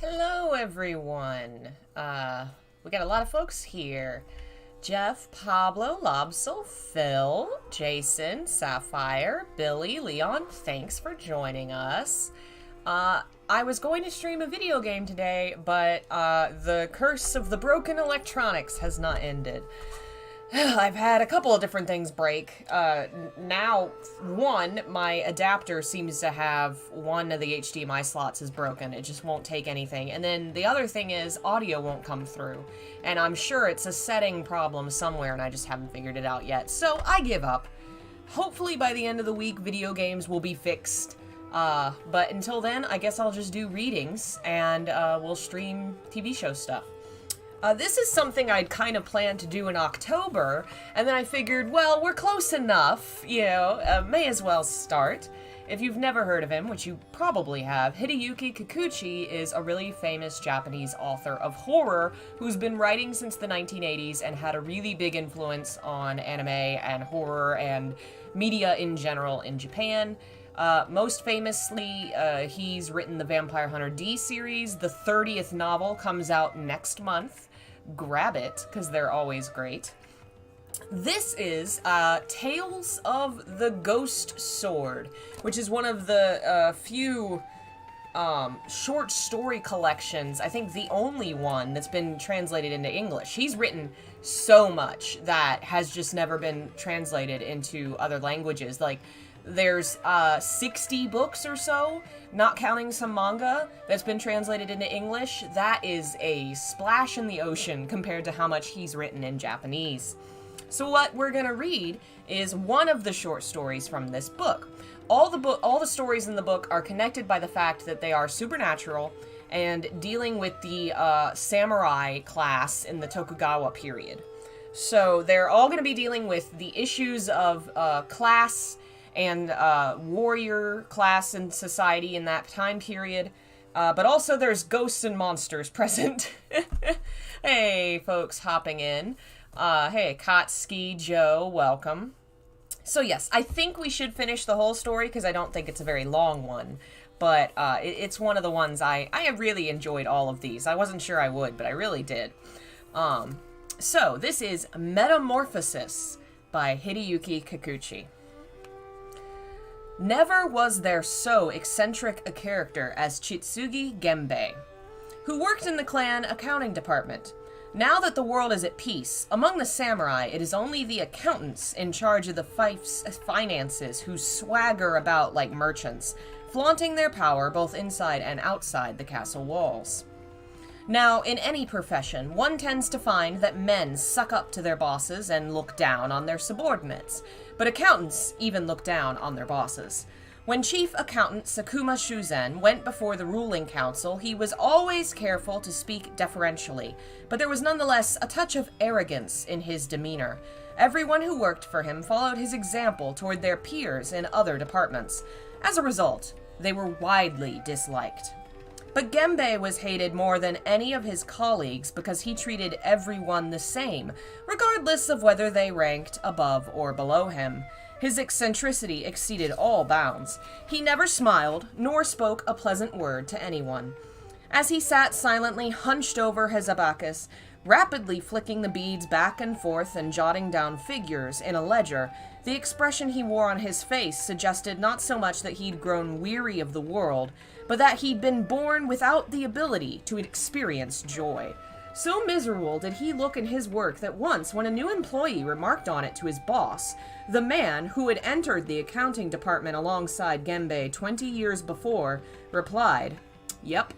Hello, everyone. We got a lot of folks here. Jeff, Pablo, Lobsel, Phil, Jason, Sapphire, Billy, Leon, thanks for joining us. I was going to stream a video game today, but the curse of the broken electronics has not ended. I've had a couple of different things break. Now, one, my adapter seems to have one of the HDMI slots is broken. It just won't take anything. And then the other thing is audio won't come through. And I'm sure it's a setting problem somewhere and I just haven't figured it out yet. So I give up. Hopefully by the end of the week, video games will be fixed. But until then, I guess I'll just do readings and we'll stream TV show stuff. This is something I'd kind of planned to do in October, and then I figured, well, we're close enough, may as well start. If you've never heard of him, which you probably have, Hideyuki Kikuchi is a really famous Japanese author of horror who's been writing since the 1980s and had a really big influence on anime and horror and media in general in Japan. Most famously, he's written the Vampire Hunter D series. The 30th novel comes out next month. Grab it, because they're always great. This is Tales of the Ghost Sword, which is one of the few short story collections, I think the only one that's been translated into English. He's written so much that has just never been translated into other languages. Like, there's 60 books or so, not counting some manga, that's been translated into English. That is a splash in the ocean compared to how much he's written in Japanese. So what we're gonna read is one of the short stories from this book. All the stories in the book are connected by the fact that they are supernatural and dealing with the samurai class in the Tokugawa period. So they're all gonna be dealing with the issues of class and warrior class in society in that time period. But also there's ghosts and monsters present. Hey, folks hopping in. Hey, Kotski, Joe, welcome. So yes, I think we should finish the whole story because I don't think it's a very long one. But it's one of the ones I really enjoyed all of these. I wasn't sure I would, but I really did. So this is Metamorphosis by Hideyuki Kikuchi. Never was there so eccentric a character as Chitsugi Genbei, who worked in the clan accounting department. Now that the world is at peace, among the samurai, it is only the accountants in charge of the fief's finances who swagger about like merchants, flaunting their power both inside and outside the castle walls. Now, in any profession, one tends to find that men suck up to their bosses and look down on their subordinates, but accountants even look down on their bosses. When Chief Accountant Sakuma Shuzen went before the ruling council, he was always careful to speak deferentially, but there was nonetheless a touch of arrogance in his demeanor. Everyone who worked for him followed his example toward their peers in other departments. As a result, they were widely disliked. But Genbei was hated more than any of his colleagues because he treated everyone the same, regardless of whether they ranked above or below him. His eccentricity exceeded all bounds. He never smiled, nor spoke a pleasant word to anyone. As he sat silently hunched over his abacus, rapidly flicking the beads back and forth and jotting down figures in a ledger, the expression he wore on his face suggested not so much that he'd grown weary of the world, but that he'd been born without the ability to experience joy. So miserable did he look in his work that once, when a new employee remarked on it to his boss, the man who had entered the accounting department alongside Genbei 20 years before replied, "Yep,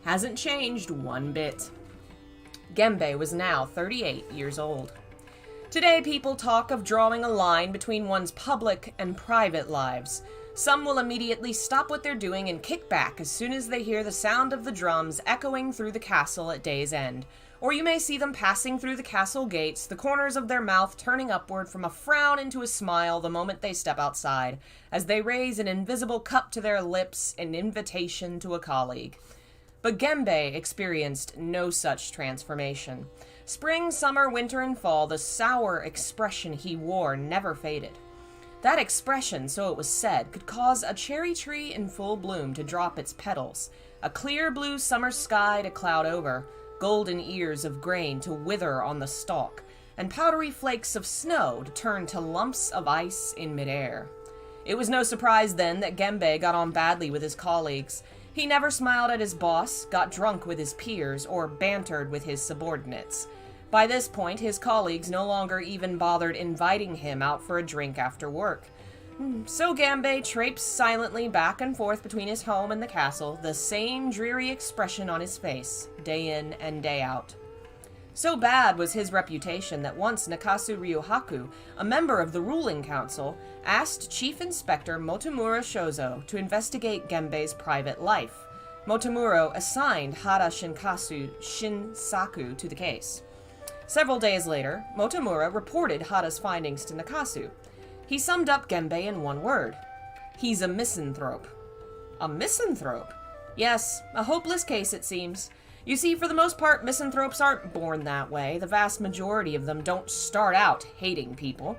hasn't changed one bit." Genbei was now 38 years old. Today, people talk of drawing a line between one's public and private lives. Some will immediately stop what they're doing and kick back as soon as they hear the sound of the drums echoing through the castle at day's end. Or you may see them passing through the castle gates, the corners of their mouth turning upward from a frown into a smile the moment they step outside, as they raise an invisible cup to their lips, an invitation to a colleague. But Genbei experienced no such transformation. Spring, summer, winter, and fall, the sour expression he wore never faded. That expression, so it was said, could cause a cherry tree in full bloom to drop its petals, a clear blue summer sky to cloud over, golden ears of grain to wither on the stalk, and powdery flakes of snow to turn to lumps of ice in midair. It was no surprise then that Genbei got on badly with his colleagues. He never smiled at his boss, got drunk with his peers, or bantered with his subordinates. By this point, his colleagues no longer even bothered inviting him out for a drink after work. So Genbei traipsed silently back and forth between his home and the castle, the same dreary expression on his face, day in and day out. So bad was his reputation that once Nakasu Ryuhaku, a member of the ruling council, asked Chief Inspector Motomura Shozo to investigate Genbei's private life. Motomura assigned Hara Shinsaku to the case. Several days later, Motomura reported Hara's findings to Nakasu. He summed up Genbei in one word. He's a misanthrope. A misanthrope? Yes, a hopeless case it seems. You see, for the most part, misanthropes aren't born that way. The vast majority of them don't start out hating people.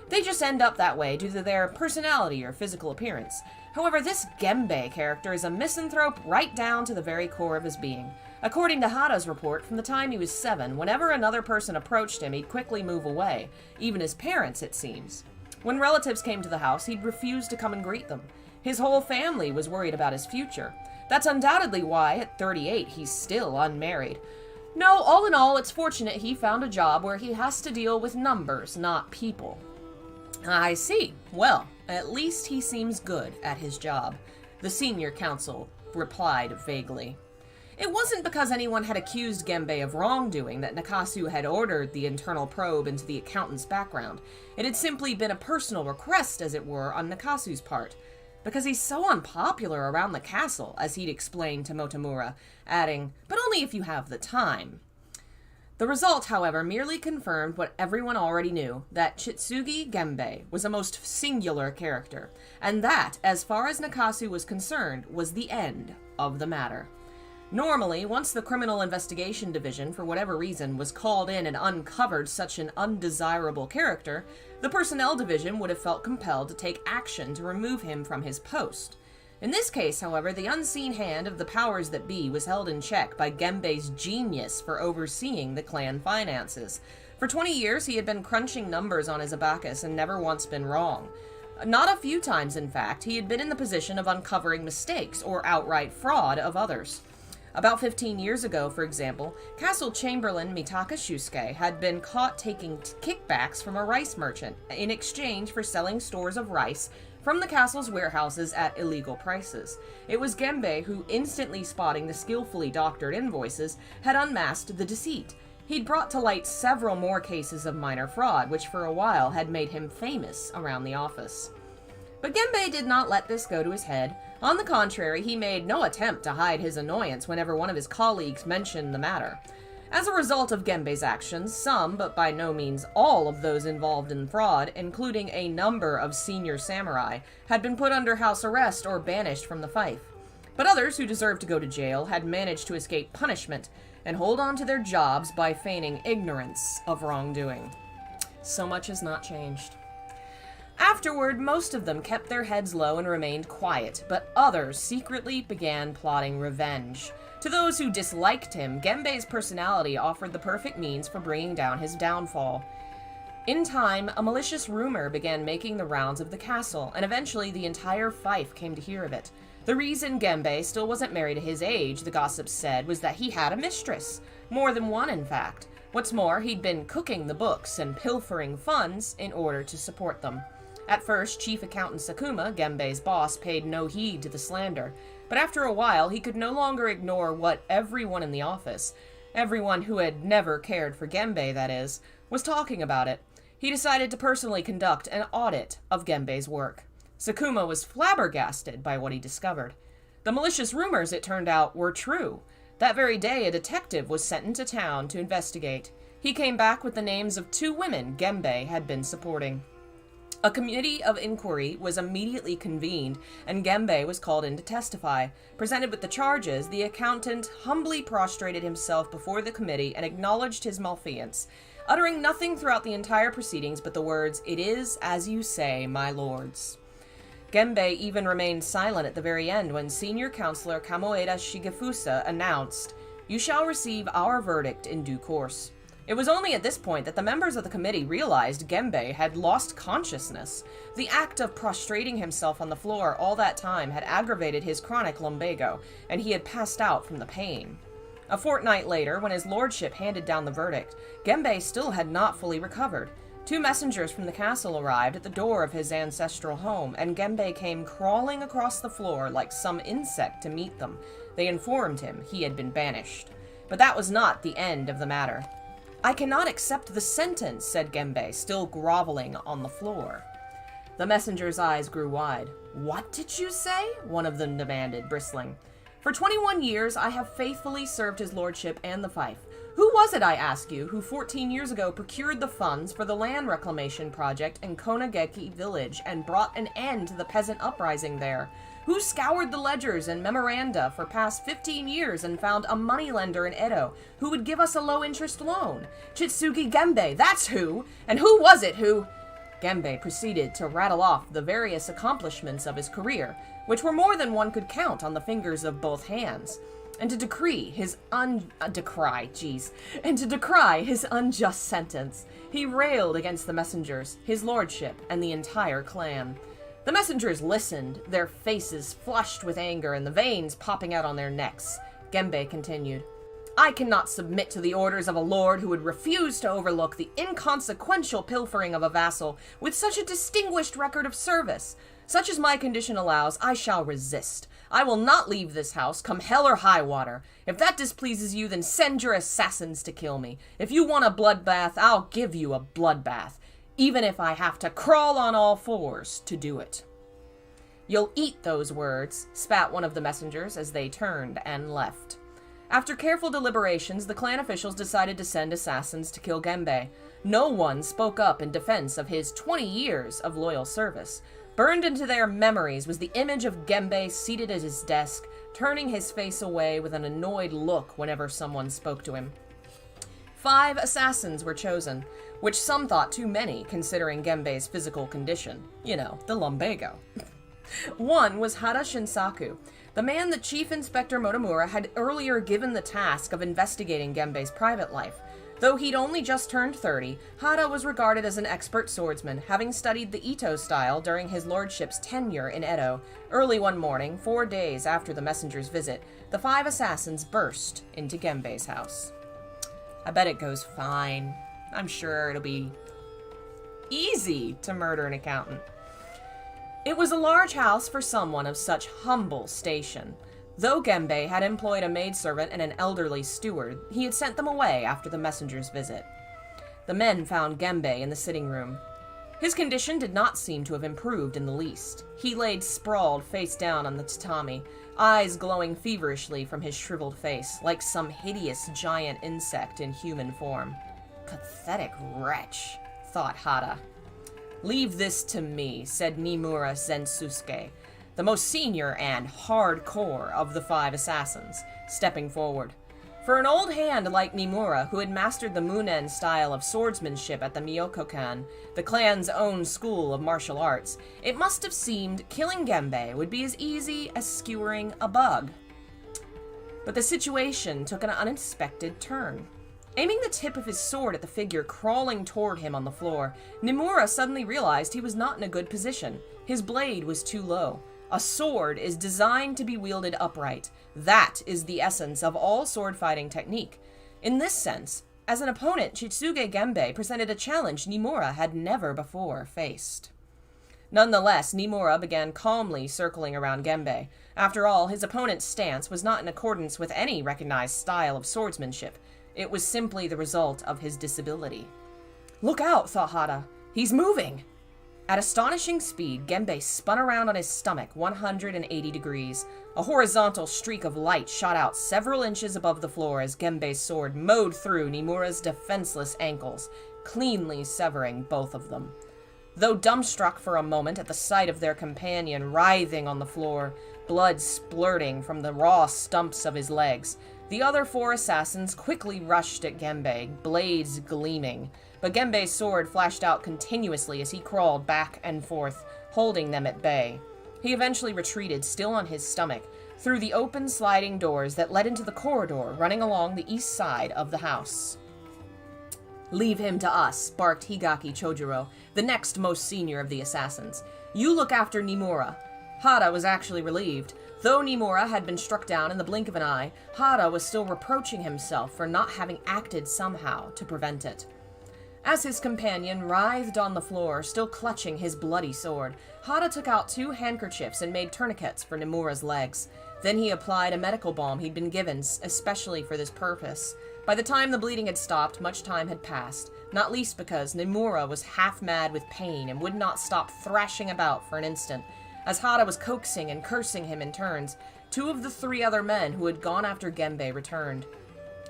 They just end up that way due to their personality or physical appearance. However, this Genbei character is a misanthrope right down to the very core of his being. According to Hara's report, from the time he was 7, whenever another person approached him, he'd quickly move away. Even his parents, it seems. When relatives came to the house, he'd refuse to come and greet them. His whole family was worried about his future. That's undoubtedly why, at 38, he's still unmarried. No, all in all, it's fortunate he found a job where he has to deal with numbers, not people. I see. Well, at least he seems good at his job, the senior counsel replied vaguely. It wasn't because anyone had accused Genbei of wrongdoing that Nakasu had ordered the internal probe into the accountant's background. It had simply been a personal request, as it were, on Nakasu's part. Because he's so unpopular around the castle, as he'd explained to Motomura, adding, but only if you have the time. The result, however, merely confirmed what everyone already knew, that Chitsugi Genbei was a most singular character, and that, as far as Nakasu was concerned, was the end of the matter. Normally, once the Criminal Investigation Division, for whatever reason, was called in and uncovered such an undesirable character, the Personnel Division would have felt compelled to take action to remove him from his post. In this case, however, the unseen hand of the powers that be was held in check by Genbei's genius for overseeing the clan finances. For 20 years, he had been crunching numbers on his abacus and never once been wrong. Not a few times, in fact, he had been in the position of uncovering mistakes or outright fraud of others. About 15 years ago, for example, Castle Chamberlain Mitaka Shusuke had been caught taking kickbacks from a rice merchant in exchange for selling stores of rice from the castle's warehouses at illegal prices. It was Genbei who, instantly spotting the skillfully doctored invoices, had unmasked the deceit. He'd brought to light several more cases of minor fraud, which for a while had made him famous around the office. But Genbei did not let this go to his head. On the contrary, he made no attempt to hide his annoyance whenever one of his colleagues mentioned the matter. As a result of Genbei's actions, some, but by no means all, of those involved in fraud, including a number of senior samurai, had been put under house arrest or banished from the fief. But others who deserved to go to jail had managed to escape punishment and hold on to their jobs by feigning ignorance of wrongdoing. So much has not changed. Afterward, most of them kept their heads low and remained quiet, but others secretly began plotting revenge. To those who disliked him, Genbei's personality offered the perfect means for bringing down his downfall. In time, a malicious rumor began making the rounds of the castle, and eventually the entire fief came to hear of it. The reason Genbei still wasn't married at his age, the gossips said, was that he had a mistress. More than one, in fact. What's more, he'd been cooking the books and pilfering funds in order to support them. At first, Chief Accountant Sakuma, Genbei's boss, paid no heed to the slander, but after a while he could no longer ignore what everyone in the office, everyone who had never cared for Genbei, that is, was talking about it. He decided to personally conduct an audit of Genbei's work. Sakuma was flabbergasted by what he discovered. The malicious rumors, it turned out, were true. That very day, a detective was sent into town to investigate. He came back with the names of 2 women Genbei had been supporting. A committee of inquiry was immediately convened, and Genbei was called in to testify. Presented with the charges, the accountant humbly prostrated himself before the committee and acknowledged his malfeasance, uttering nothing throughout the entire proceedings but the words, "It is as you say, my lords." Genbei even remained silent at the very end when Senior Counselor Kamoeda Shigefusa announced, "You shall receive our verdict in due course." It was only at this point that the members of the committee realized Genbei had lost consciousness. The act of prostrating himself on the floor all that time had aggravated his chronic lumbago, and he had passed out from the pain. A fortnight later, when his lordship handed down the verdict, Genbei still had not fully recovered. 2 messengers from the castle arrived at the door of his ancestral home, and Genbei came crawling across the floor like some insect to meet them. They informed him he had been banished. But that was not the end of the matter. "I cannot accept the sentence," said Genbei, still groveling on the floor. The messenger's eyes grew wide. "What did you say?" one of them demanded, bristling. "For 21 years, I have faithfully served his lordship and the fief. Who was it, I ask you, who 14 years ago procured the funds for the land reclamation project in Konageki village and brought an end to the peasant uprising there? Who scoured the ledgers and memoranda for past 15 years and found a moneylender in Edo who would give us a low-interest loan? Chitsugi Genbei, that's who! And who was it who—" Genbei proceeded to rattle off the various accomplishments of his career, which were more than one could count on the fingers of both hands, and to decry his unjust sentence. He railed against the messengers, his lordship, and the entire clan. The messengers listened, their faces flushed with anger and the veins popping out on their necks. Genbei continued, "I cannot submit to the orders of a lord who would refuse to overlook the inconsequential pilfering of a vassal with such a distinguished record of service. Such as my condition allows, I shall resist. I will not leave this house, come hell or high water. If that displeases you, then send your assassins to kill me. If you want a bloodbath, I'll give you a bloodbath, even if I have to crawl on all 4s to do it." "You'll eat those words," spat one of the messengers as they turned and left. After careful deliberations, the clan officials decided to send assassins to kill Genbei. No one spoke up in defense of his 20 years of loyal service. Burned into their memories was the image of Genbei seated at his desk, turning his face away with an annoyed look whenever someone spoke to him. 5 assassins were chosen, which some thought too many considering Genbei's physical condition. You know, the lumbago. One was Hara Shinsaku, the man that Chief Inspector Motomura had earlier given the task of investigating Genbei's private life. Though he'd only just turned 30, Hara was regarded as an expert swordsman, having studied the Ito style during his lordship's tenure in Edo. Early one morning, 4 days after the messenger's visit, the 5 assassins burst into Genbei's house. I bet it goes fine. I'm sure it'll be easy to murder an accountant. It was a large house for someone of such humble station. Though Genbei had employed a maidservant and an elderly steward, he had sent them away after the messenger's visit. The men found Genbei in the sitting room. His condition did not seem to have improved in the least. He laid sprawled face down on the tatami, eyes glowing feverishly from his shriveled face, like some hideous giant insect in human form. Pathetic wretch, thought Hara. Leave this to me, said Nimura Zensuke, the most senior and hardcore of the 5 assassins, stepping forward. For an old hand like Nimura, who had mastered the Munen style of swordsmanship at the Myokokan, the clan's own school of martial arts, it must have seemed killing Genbei would be as easy as skewering a bug. But the situation took an unexpected turn. Aiming the tip of his sword at the figure crawling toward him on the floor, Nimura suddenly realized he was not in a good position. His blade was too low. A sword is designed to be wielded upright. That is the essence of all sword fighting technique. In this sense, as an opponent, Chitsuge Genbei presented a challenge Nimura had never before faced. Nonetheless, Nimura began calmly circling around Genbei. After all, his opponent's stance was not in accordance with any recognized style of swordsmanship. It was simply the result of his disability. Look out, thought Hara. He's moving! At astonishing speed, Genbei spun around on his stomach 180 degrees. A horizontal streak of light shot out several inches above the floor as Genbei's sword mowed through Nimura's defenseless ankles, cleanly severing both of them. Though dumbstruck for a moment at the sight of their companion writhing on the floor, blood splurting from the raw stumps of his legs, the other 4 assassins quickly rushed at Genbei, blades gleaming. But Genbei's sword flashed out continuously as he crawled back and forth, holding them at bay. He eventually retreated, still on his stomach, through the open sliding doors that led into the corridor running along the east side of the house. Leave him to us, barked Hideyuki Chojuro, the next most senior of the assassins. You look after Nimura. Hara was actually relieved. Though Nimura had been struck down in the blink of an eye, Hara was still reproaching himself for not having acted somehow to prevent it. As his companion writhed on the floor, still clutching his bloody sword, Hara took out 2 handkerchiefs and made tourniquets for Nimura's legs. Then he applied a medical balm he'd been given especially for this purpose. By the time the bleeding had stopped, much time had passed, not least because Nimura was half mad with pain and would not stop thrashing about for an instant. As Hara was coaxing and cursing him in turns, 2 of the 3 other men who had gone after Genbei returned.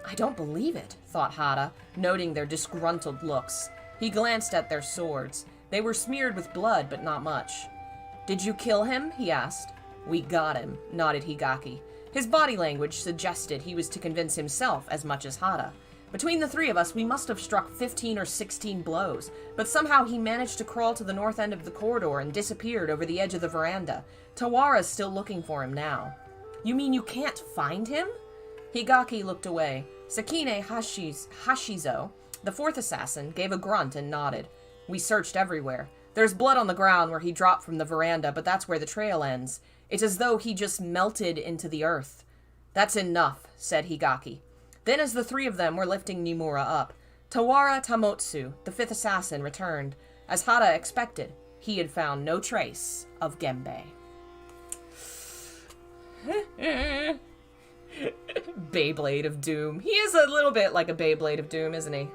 I don't believe it, thought Hara, noting their disgruntled looks. He glanced at their swords. They were smeared with blood, but not much. Did you kill him? He asked. We got him, nodded Hideyuki. His body language suggested he was to convince himself as much as Hara. Between the 3 of us, we must have struck 15 or 16 blows, but somehow he managed to crawl to the north end of the corridor and disappeared over the edge of the veranda. Tawara's still looking for him now. You mean you can't find him? Hideyuki looked away. Sakine Hashizo, the 4th assassin, gave a grunt and nodded. We searched everywhere. There's blood on the ground where he dropped from the veranda, but that's where the trail ends. It's as though he just melted into the earth. That's enough, said Hideyuki. Then as the 3 of them were lifting Nimura up, Tawara Tamotsu, the 5th assassin, returned. As Hara expected, he had found no trace of Genbei. Beyblade of Doom. He is a little bit like a Beyblade of Doom, isn't he?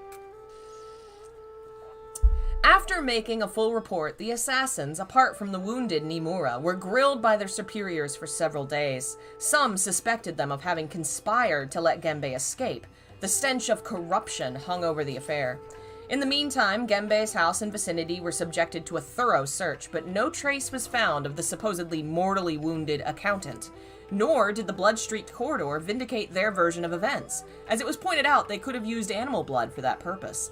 After After making a full report, the assassins, apart from the wounded Nimura, were grilled by their superiors for several days. Some suspected them of having conspired to let Genbei escape. The stench of corruption hung over the affair. In the meantime, Genbei's house and vicinity were subjected to a thorough search, but no trace was found of the supposedly mortally wounded accountant. Nor did the blood-streaked corridor vindicate their version of events. As it was pointed out, they could have used animal blood for that purpose.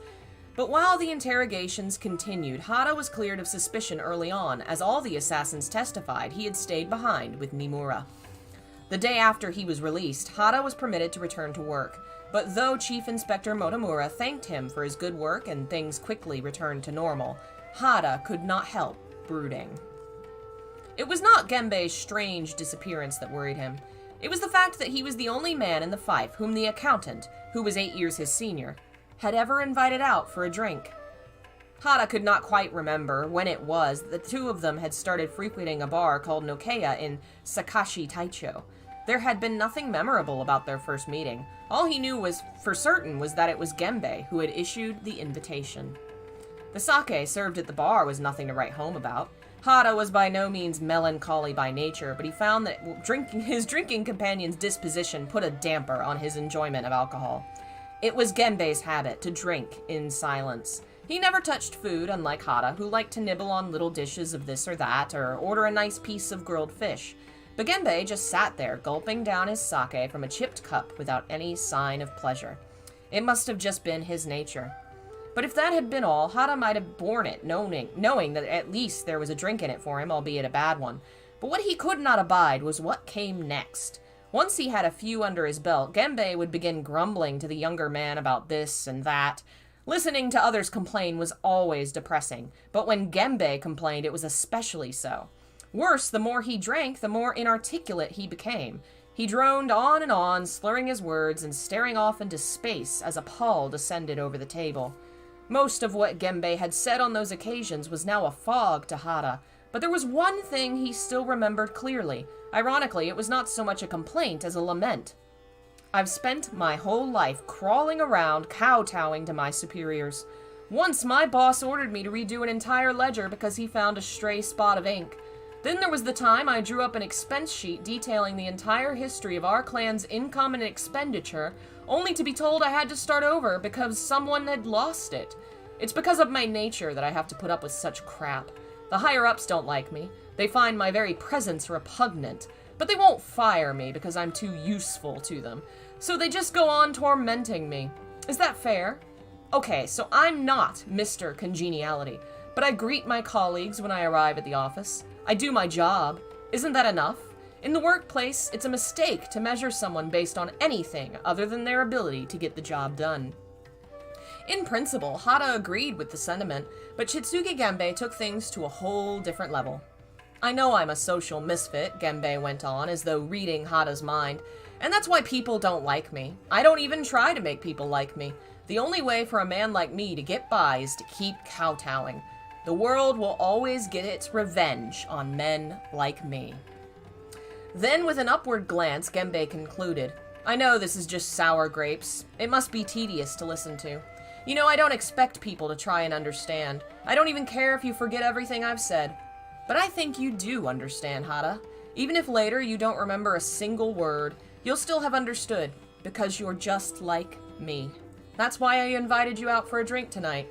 But while the interrogations continued, Hada was cleared of suspicion early on, as all the assassins testified he had stayed behind with Nimura. The day after he was released, Hada was permitted to return to work, but though Chief Inspector Motomura thanked him for his good work and things quickly returned to normal, Hada could not help brooding. It was not Genbei's strange disappearance that worried him. It was the fact that he was the only man in the fife whom the accountant, who was 8 years his senior, had ever invited out for a drink. Hada could not quite remember when it was that the two of them had started frequenting a bar called Nokeya in Sakashi Taicho. There had been nothing memorable about their first meeting. All he knew was for certain was that it was Genbei who had issued the invitation. The sake served at the bar was nothing to write home about. Hada was by no means melancholy by nature, but he found that his drinking companion's disposition put a damper on his enjoyment of alcohol. It was Genbei's habit to drink in silence. He never touched food, unlike Hada, who liked to nibble on little dishes of this or that, or order a nice piece of grilled fish. But Genbei just sat there, gulping down his sake from a chipped cup without any sign of pleasure. It must have just been his nature. But if that had been all, Hada might have borne it, knowing that at least there was a drink in it for him, albeit a bad one. But what he could not abide was what came next. Once he had a few under his belt, Genbei would begin grumbling to the younger man about this and that. Listening to others complain was always depressing, but when Genbei complained, it was especially so. Worse, the more he drank, the more inarticulate he became. He droned on and on, slurring his words and staring off into space as a pall descended over the table. Most of what Genbei had said on those occasions was now a fog to Hada, but there was one thing he still remembered clearly. Ironically, it was not so much a complaint as a lament. I've spent my whole life crawling around, kowtowing to my superiors. Once my boss ordered me to redo an entire ledger because he found a stray spot of ink. Then there was the time I drew up an expense sheet detailing the entire history of our clan's income and expenditure, only to be told I had to start over because someone had lost it. It's because of my nature that I have to put up with such crap. The higher-ups don't like me. They find my very presence repugnant, but they won't fire me because I'm too useful to them. So they just go on tormenting me. Is that fair? Okay, so I'm not Mr. Congeniality, but I greet my colleagues when I arrive at the office. I do my job. Isn't that enough? In the workplace, it's a mistake to measure someone based on anything other than their ability to get the job done. In principle, Hada agreed with the sentiment, but Shitsuge Genbei took things to a whole different level. I know I'm a social misfit, Genbei went on, as though reading Hada's mind, and that's why people don't like me. I don't even try to make people like me. The only way for a man like me to get by is to keep kowtowing. The world will always get its revenge on men like me. Then, with an upward glance, Genbei concluded, I know this is just sour grapes. It must be tedious to listen to. You know, I don't expect people to try and understand. I don't even care if you forget everything I've said. But I think you do understand, Hada. Even if later you don't remember a single word, you'll still have understood, because you're just like me. That's why I invited you out for a drink tonight.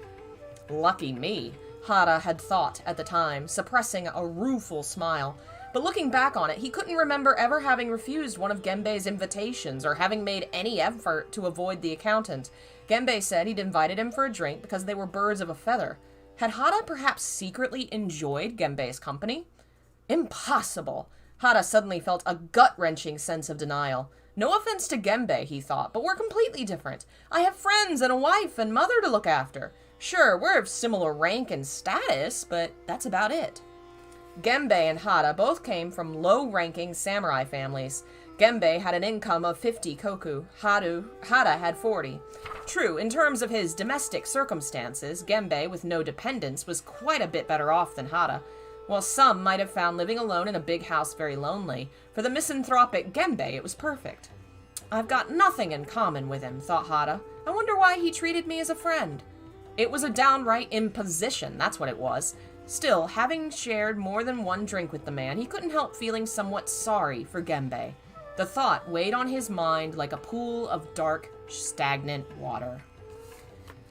Lucky me, Hada had thought at the time, suppressing a rueful smile. But looking back on it, he couldn't remember ever having refused one of Genbei's invitations or having made any effort to avoid the accountant. Genbei said he'd invited him for a drink because they were birds of a feather. Had Hada perhaps secretly enjoyed Genbei's company? Impossible! Hada suddenly felt a gut-wrenching sense of denial. No offense to Genbei, he thought, but we're completely different. I have friends and a wife and mother to look after. Sure, we're of similar rank and status, but that's about it. Genbei and Hada both came from low-ranking samurai families. Genbei had an income of 50 koku, Hada had 40. True, in terms of his domestic circumstances, Genbei, with no dependents, was quite a bit better off than Hada. While some might have found living alone in a big house very lonely, for the misanthropic Genbei it was perfect. I've got nothing in common with him, thought Hada. I wonder why he treated me as a friend. It was a downright imposition, that's what it was. Still, having shared more than one drink with the man, he couldn't help feeling somewhat sorry for Genbei. The thought weighed on his mind like a pool of dark, stagnant water.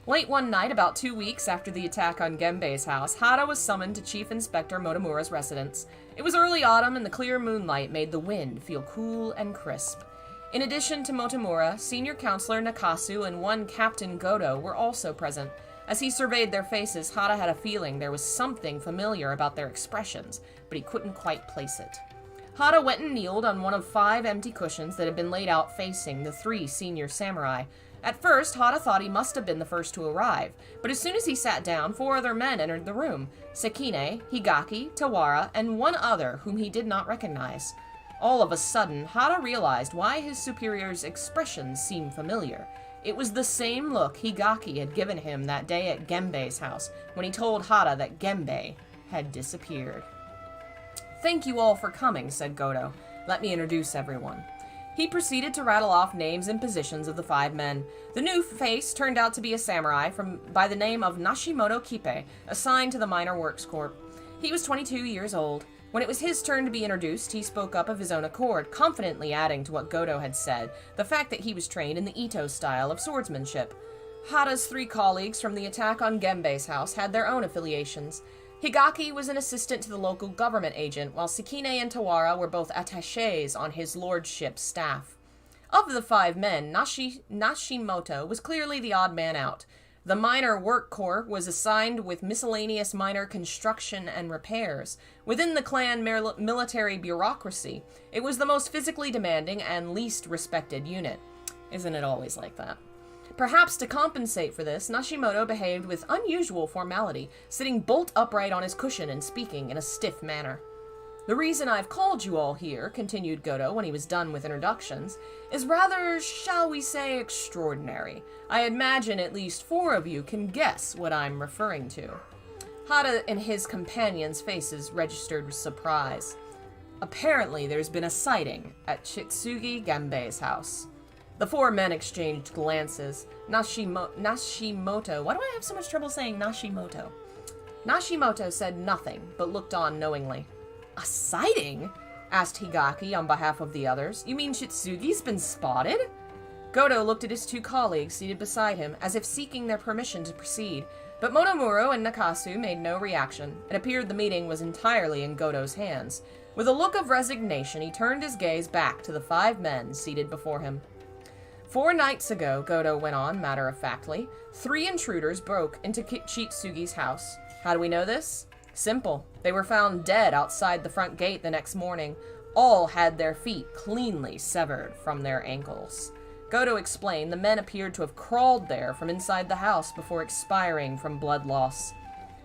Late one night, about 2 weeks after the attack on Genbei's house, Hada was summoned to Chief Inspector Motomura's residence. It was early autumn, and the clear moonlight made the wind feel cool and crisp. In addition to Motomura, Senior Counselor Nakasu and one Captain Goto were also present. As he surveyed their faces, Hada had a feeling there was something familiar about their expressions, but he couldn't quite place it. Hada went and kneeled on one of 5 empty cushions that had been laid out facing the 3 senior samurai. At first, Hada thought he must have been the first to arrive, but as soon as he sat down, 4 other men entered the room: Sekine, Higaki, Tawara, and one other whom he did not recognize. All of a sudden, Hada realized why his superior's expressions seemed familiar. It was the same look Higaki had given him that day at Genbei's house, when he told Hada that Genbei had disappeared. "Thank you all for coming," said Goto. "Let me introduce everyone." He proceeded to rattle off names and positions of the 5 men. The new face turned out to be a samurai by the name of Nashimoto Kipe, assigned to the Minor Works Corps. He was 22 years old. When it was his turn to be introduced, he spoke up of his own accord, confidently adding to what Goto had said, the fact that he was trained in the Ito style of swordsmanship. Hada's 3 colleagues from the attack on Genbei's house had their own affiliations. Higaki was an assistant to the local government agent, while Sekine and Tawara were both attachés on his lordship's staff. Of the 5 men, Nashimoto was clearly the odd man out. The Minor Work Corps was assigned with miscellaneous minor construction and repairs. Within the clan military bureaucracy, it was the most physically demanding and least respected unit. Isn't it always like that? Perhaps to compensate for this, Nashimoto behaved with unusual formality, sitting bolt upright on his cushion and speaking in a stiff manner. "The reason I've called you all here," continued Goto when he was done with introductions, "is rather, shall we say, extraordinary. I imagine at least 4 of you can guess what I'm referring to." Hada and his companions' faces registered surprise. "Apparently there's been a sighting at Chitsugi Genbei's house." The 4 men exchanged glances. Nashimoto... Why do I have so much trouble saying Nashimoto? Nashimoto said nothing, but looked on knowingly. "A sighting?" asked Higaki on behalf of the others. "You mean Chitsugi's been spotted?" Goto looked at his 2 colleagues seated beside him, as if seeking their permission to proceed, but Motomura and Nakasu made no reaction. It appeared the meeting was entirely in Goto's hands. With a look of resignation, he turned his gaze back to the 5 men seated before him. 4 nights ago, Goto went on matter-of-factly, 3 intruders broke into Chitsugi's house. How do we know this? Simple. They were found dead outside the front gate the next morning. All had their feet cleanly severed from their ankles. Goto explained the men appeared to have crawled there from inside the house before expiring from blood loss.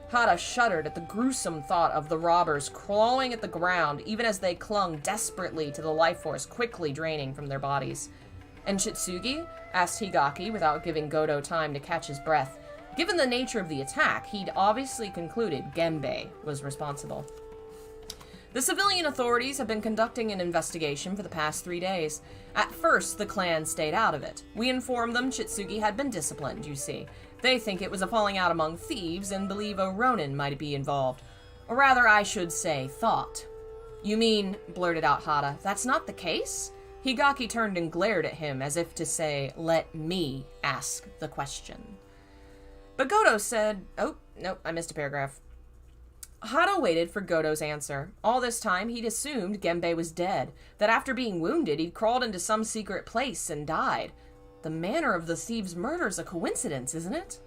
Hada shuddered at the gruesome thought of the robbers clawing at the ground even as they clung desperately to the life force quickly draining from their bodies. "And Chitsugi?" asked Higaki without giving Goto time to catch his breath. Given the nature of the attack, he'd obviously concluded Genbei was responsible. "The civilian authorities have been conducting an investigation for the past 3 days. At first, the clan stayed out of it. We informed them Chitsugi had been disciplined, you see. They think it was a falling out among thieves and believe a Ronin might be involved. Or rather, I should say, thought." "You mean," blurted out Hada, "that's not the case?" Higaki turned and glared at him as if to say, "Let me ask the question." But Goto said, "Oh, no, I missed a paragraph." Hada waited for Goto's answer. All this time, he'd assumed Genbei was dead, that after being wounded, he'd crawled into some secret place and died. The manner of the thieves' murder's a coincidence, isn't it?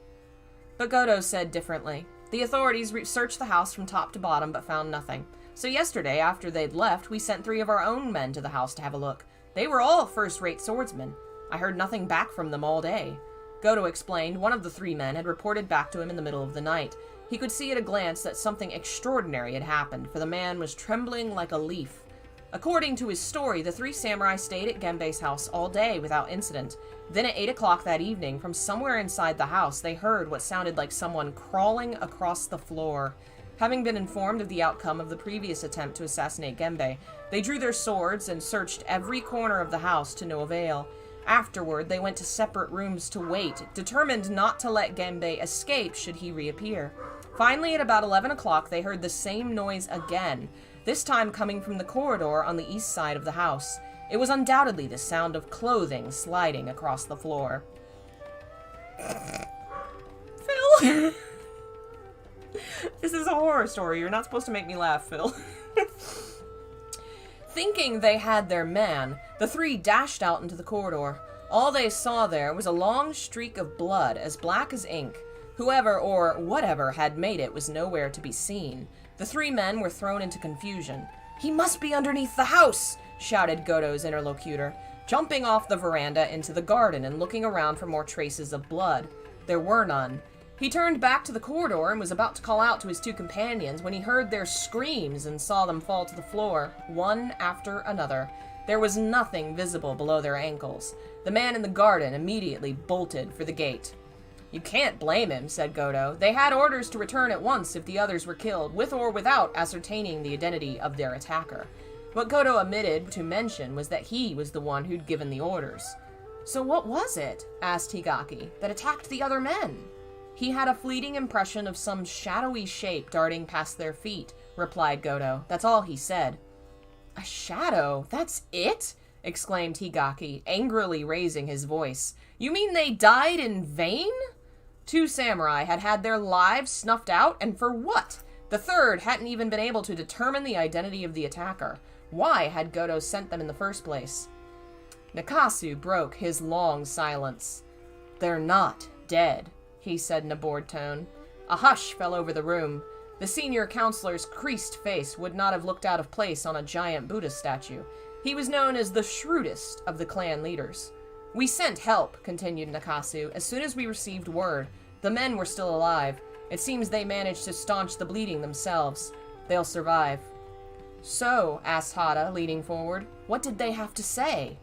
But Goto said differently. The authorities searched the house from top to bottom, but found nothing. So yesterday, after they'd left, we sent 3 of our own men to the house to have a look. They were all first-rate swordsmen. I heard nothing back from them all day. Goto explained one of the 3 men had reported back to him in the middle of the night. He could see at a glance that something extraordinary had happened, for the man was trembling like a leaf. According to his story, the 3 samurai stayed at Genbei's house all day without incident. Then at 8 o'clock that evening, from somewhere inside the house, they heard what sounded like someone crawling across the floor. Having been informed of the outcome of the previous attempt to assassinate Genbei, they drew their swords and searched every corner of the house to no avail. Afterward, they went to separate rooms to wait, determined not to let Genbei escape should he reappear. Finally, at about 11 o'clock, they heard the same noise again, this time coming from the corridor on the east side of the house. It was undoubtedly the sound of clothing sliding across the floor. Phil! This is a horror story. You're not supposed to make me laugh, Phil. Thinking they had their man, the three dashed out into the corridor. All they saw there was a long streak of blood as black as ink. Whoever or whatever had made it was nowhere to be seen. The three men were thrown into confusion. "He must be underneath the house!" shouted Goto's interlocutor, jumping off the veranda into the garden and looking around for more traces of blood. There were none. He turned back to the corridor and was about to call out to his two companions when he heard their screams and saw them fall to the floor, one after another. There was nothing visible below their ankles. The man in the garden immediately bolted for the gate. "You can't blame him," said Goto. "They had orders to return at once if the others were killed, with or without ascertaining the identity of their attacker." What Goto omitted to mention was that he was the one who'd given the orders. "So what was it," asked Hideyuki, "that attacked the other men?" "He had a fleeting impression of some shadowy shape darting past their feet," replied Goto. "That's all he said." "A shadow? That's it?" exclaimed Hideyuki, angrily raising his voice. "You mean they died in vain?" Two samurai had had their lives snuffed out, and for what? The third hadn't even been able to determine the identity of the attacker. Why had Goto sent them in the first place? Nakasu broke his long silence. "They're not dead," he said in a bored tone. A hush fell over the room. The senior counselor's creased face would not have looked out of place on a giant Buddha statue. He was known as the shrewdest of the clan leaders. "We sent help," continued Nakasu, "as soon as we received word. The men were still alive. It seems they managed to staunch the bleeding themselves. They'll survive." "So," asked Hada, leaning forward, "what did they have to say?"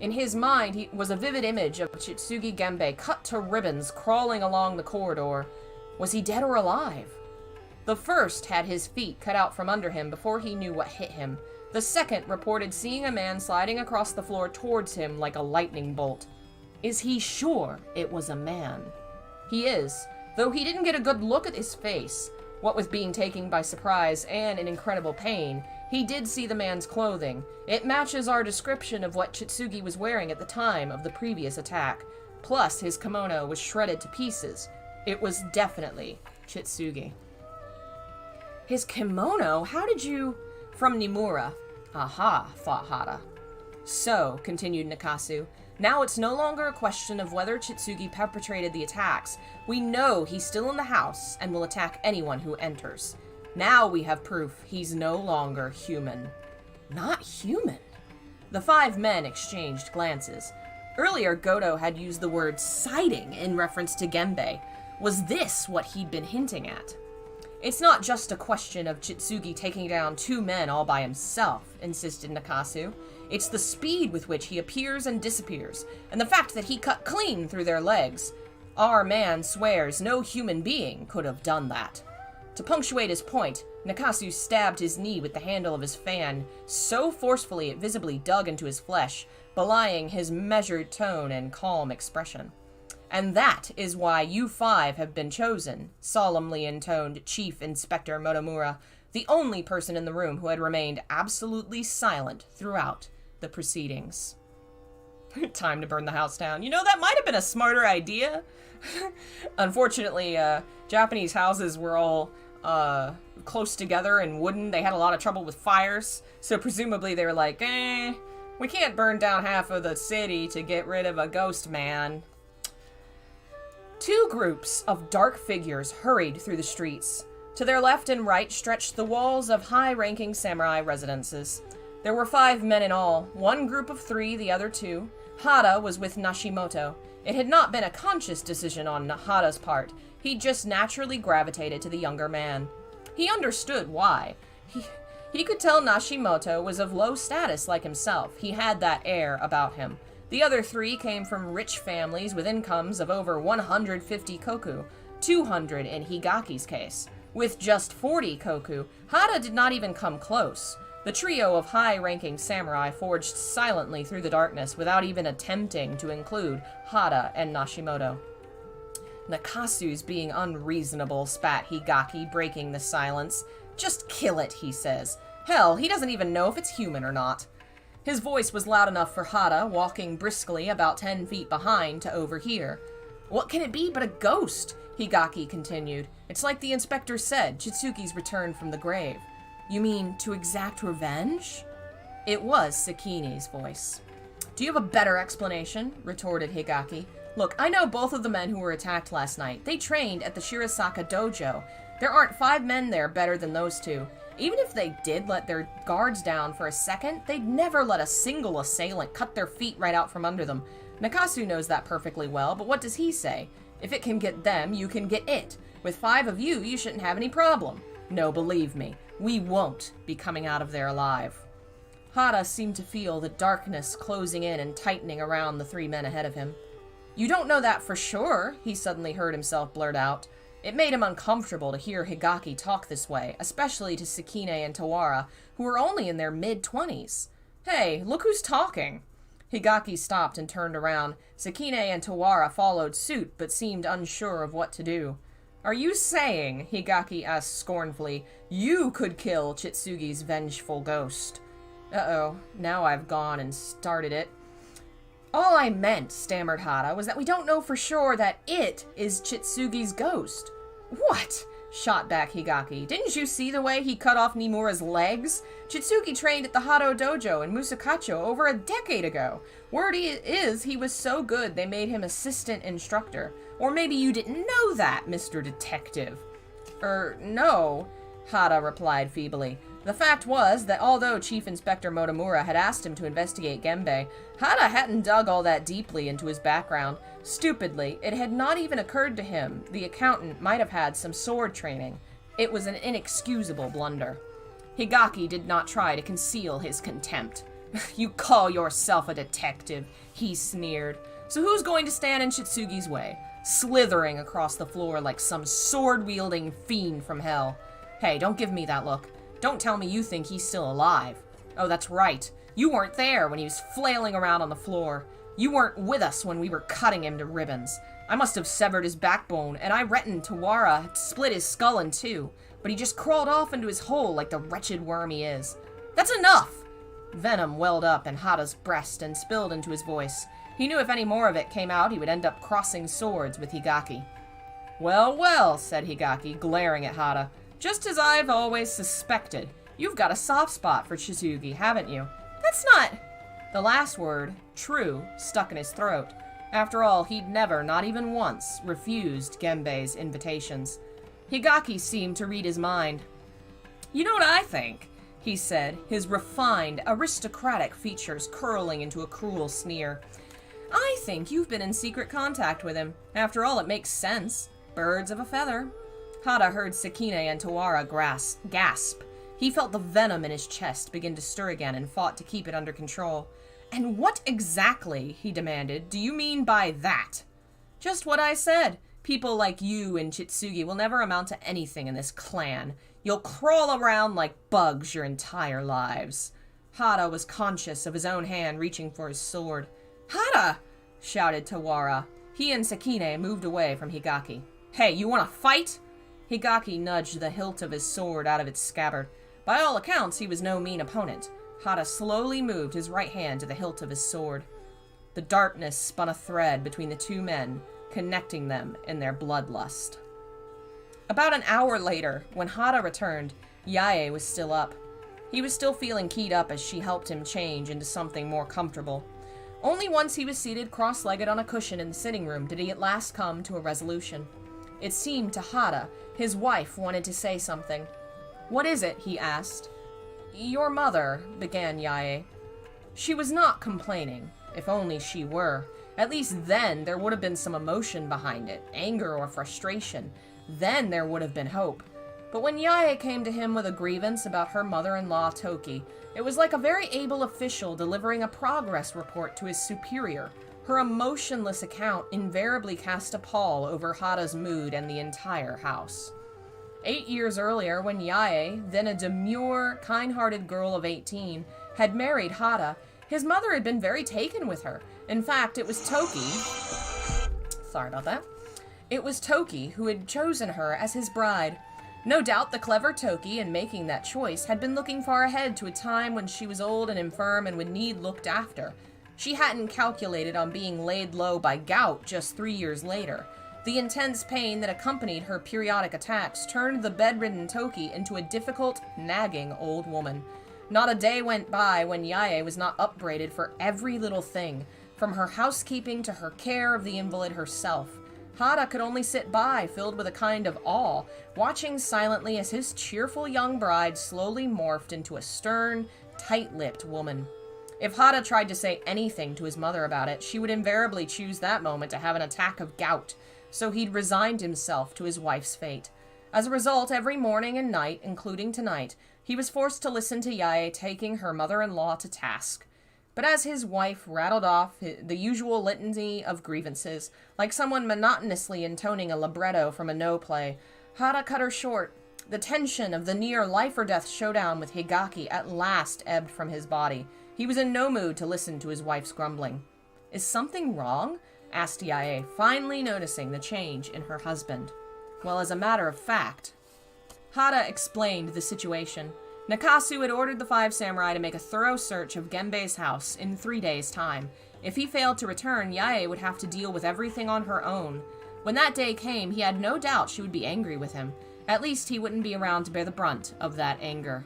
In his mind was a vivid image of Chitsugi Genbei cut to ribbons crawling along the corridor. Was he dead or alive? The first had his feet cut out from under him before he knew what hit him. The second reported seeing a man sliding across the floor towards him like a lightning bolt. Is he sure it was a man? He is, though he didn't get a good look at his face. What with being taken by surprise and in incredible pain, he did see the man's clothing. It matches our description of what Chitsugi was wearing at the time of the previous attack. Plus, his kimono was shredded to pieces. It was definitely Chitsugi. "His kimono? How did you—" "From Nimura." "Aha," thought Hada. "So," continued Nakasu, "now it's no longer a question of whether Chitsugi perpetrated the attacks. We know he's still in the house and will attack anyone who enters. Now we have proof he's no longer human." "Not human?" The five men exchanged glances. Earlier, Goto had used the word sighting in reference to Genbei. Was this what he'd been hinting at? "It's not just a question of Chitsugi taking down two men all by himself," insisted Nakasu. "It's the speed with which he appears and disappears, and the fact that he cut clean through their legs. Our man swears no human being could have done that." To punctuate his point, Nakasu stabbed his knee with the handle of his fan so forcefully it visibly dug into his flesh, belying his measured tone and calm expression. "And that is why you five have been chosen," solemnly intoned Chief Inspector Motomura, the only person in the room who had remained absolutely silent throughout the proceedings. Time to burn the house down. You know, that might have been a smarter idea. Unfortunately, Japanese houses were all close together and wooden. They had a lot of trouble with fires, so presumably they were like, we can't burn down half of the city to get rid of a ghost man. Two groups of dark figures hurried through the streets. To their left and right stretched the walls of high-ranking samurai residences. There were 5 men in all, one group of 3, the other 2. Hada was with Nashimoto. It had not been a conscious decision on Hada's part. He just naturally gravitated to the younger man. He understood why. He could tell Nashimoto was of low status like himself. He had that air about him. The other 3 came from rich families with incomes of over 150 koku, 200 in Higaki's case. With just 40 koku, Hada did not even come close. The trio of high-ranking samurai forged silently through the darkness without even attempting to include Hada and Nashimoto. "Nakasu's being unreasonable," spat Hideyuki, breaking the silence. "Just kill it," he says. "Hell, he doesn't even know if it's human or not." His voice was loud enough for Hada, walking briskly about 10 feet behind, to overhear. "What can it be but a ghost?" Hideyuki continued. "It's like the inspector said, Chitsuki's returned from the grave." "You mean to exact revenge?" It was Sakine's voice. "Do you have a better explanation?" retorted Hideyuki. "Look, I know both of the men who were attacked last night. They trained at the Shirazaka dojo. There aren't 5 men there better than those 2. Even if they did let their guards down for a second, they'd never let a single assailant cut their feet right out from under them. Nakasu knows that perfectly well, but what does he say? If it can get them, you can get it. With 5 of you, you shouldn't have any problem. No, believe me, we won't be coming out of there alive." Hada seemed to feel the darkness closing in and tightening around the 3 men ahead of him. "You don't know that for sure," he suddenly heard himself blurt out. It made him uncomfortable to hear Hideyuki talk this way, especially to Sakine and Tawara, who were only in their mid-20s. "Hey, look who's talking." Hideyuki stopped and turned around. Sakine and Tawara followed suit, but seemed unsure of what to do. "Are you saying," Hideyuki asked scornfully, "you could kill Chitsugi's vengeful ghost?" "Uh-oh, now I've gone and started it." "All I meant," stammered Hada, "was that we don't know for sure that it is Chitsugi's ghost." "What?" shot back Hideyuki. "Didn't you see the way he cut off Nimura's legs? Chitsugi trained at the Hado dojo in Musakacho over a decade ago. Word is he was so good they made him assistant instructor. Or maybe you didn't know that, Mr. Detective." No," Hada replied feebly. The fact was that although Chief Inspector Motomura had asked him to investigate Genbei, Hada hadn't dug all that deeply into his background. Stupidly, it had not even occurred to him the accountant might have had some sword training. It was an inexcusable blunder. Hideyuki did not try to conceal his contempt. "You call yourself a detective," he sneered. "So who's going to stand in Chitsugi's way, slithering across the floor like some sword-wielding fiend from hell? Hey, don't give me that look. Don't tell me you think he's still alive. Oh, that's right. You weren't there when he was flailing around on the floor. You weren't with us when we were cutting him to ribbons. I must have severed his backbone, and I reckon Tawara had split his skull in 2, but he just crawled off into his hole like the wretched worm he is. That's enough!" Venom welled up in Hada's breast and spilled into his voice. He knew if any more of it came out, he would end up crossing swords with Hideyuki. "Well, well," said Hideyuki, glaring at Hada. "Just as I've always suspected. You've got a soft spot for Chitsugi, haven't you?" "That's not—" The last word, true, stuck in his throat. After all, he'd never, not even once, refused Genbei's invitations. Hideyuki seemed to read his mind. "You know what I think?" he said, his refined, aristocratic features curling into a cruel sneer. "I think you've been in secret contact with him. After all, it makes sense. Birds of a feather." Hada heard Sakine and Tawara gasp. He felt the venom in his chest begin to stir again and fought to keep it under control. "And what exactly," he demanded, "do you mean by that?" "Just what I said. People like you and Chitsugi will never amount to anything in this clan. You'll crawl around like bugs your entire lives." Hada was conscious of his own hand reaching for his sword. "Hada!" shouted Tawara. He and Sakine moved away from Hideyuki. "Hey, you want to fight?" Hideyuki nudged the hilt of his sword out of its scabbard. By all accounts, he was no mean opponent. Hada slowly moved his right hand to the hilt of his sword. The darkness spun a thread between the 2 men, connecting them in their bloodlust. About an hour later, when Hada returned, Yae was still up. He was still feeling keyed up as she helped him change into something more comfortable. Only once he was seated cross-legged on a cushion in the sitting room did he at last come to a resolution. It seemed to Hada his wife wanted to say something. "What is it?" he asked. "Your mother," began Yae. She was not complaining. If only she were. At least then there would have been some emotion behind it, anger or frustration. Then there would have been hope. But when Yae came to him with a grievance about her mother-in-law Toki, it was like a very able official delivering a progress report to his superior. Her emotionless account invariably cast a pall over Hada's mood and the entire house. 8 years earlier, when Yae, then a demure, kind-hearted girl of 18, had married Hada, his mother had been very taken with her. In fact, it was Toki... Sorry about that. It was Toki who had chosen her as his bride. No doubt the clever Toki, in making that choice, had been looking far ahead to a time when she was old and infirm and would need looked after. She hadn't calculated on being laid low by gout just 3 years later. The intense pain that accompanied her periodic attacks turned the bedridden Toki into a difficult, nagging old woman. Not a day went by when Yae was not upbraided for every little thing, from her housekeeping to her care of the invalid herself. Hada could only sit by, filled with a kind of awe, watching silently as his cheerful young bride slowly morphed into a stern, tight-lipped woman. If Hada tried to say anything to his mother about it, she would invariably choose that moment to have an attack of gout, so he'd resigned himself to his wife's fate. As a result, every morning and night, including tonight, he was forced to listen to Yae taking her mother-in-law to task. But as his wife rattled off the usual litany of grievances, like someone monotonously intoning a libretto from a no play, Hada cut her short. The tension of the near life-or-death showdown with Higaki at last ebbed from his body. He was in no mood to listen to his wife's grumbling. "Is something wrong?" asked Yae, finally noticing the change in her husband. Well, as a matter of fact, Hada explained the situation. Nakasu had ordered the 5 samurai to make a thorough search of Genbei's house in 3 days' time. If he failed to return, Yae would have to deal with everything on her own. When that day came, he had no doubt she would be angry with him. At least he wouldn't be around to bear the brunt of that anger.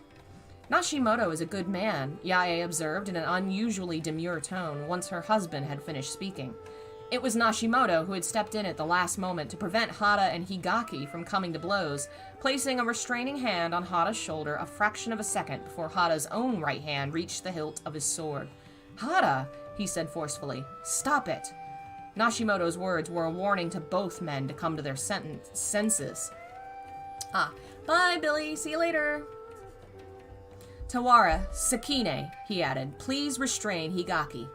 "Nashimoto is a good man," Yae observed in an unusually demure tone once her husband had finished speaking. It was Nashimoto who had stepped in at the last moment to prevent Hada and Higaki from coming to blows, placing a restraining hand on Hada's shoulder a fraction of a second before Hada's own right hand reached the hilt of his sword. "Hada," he said forcefully, "stop it." Nashimoto's words were a warning to both men to come to their senses. Bye, Billy. See you later. "Tawara, Sakine," he added, "please restrain Higaki."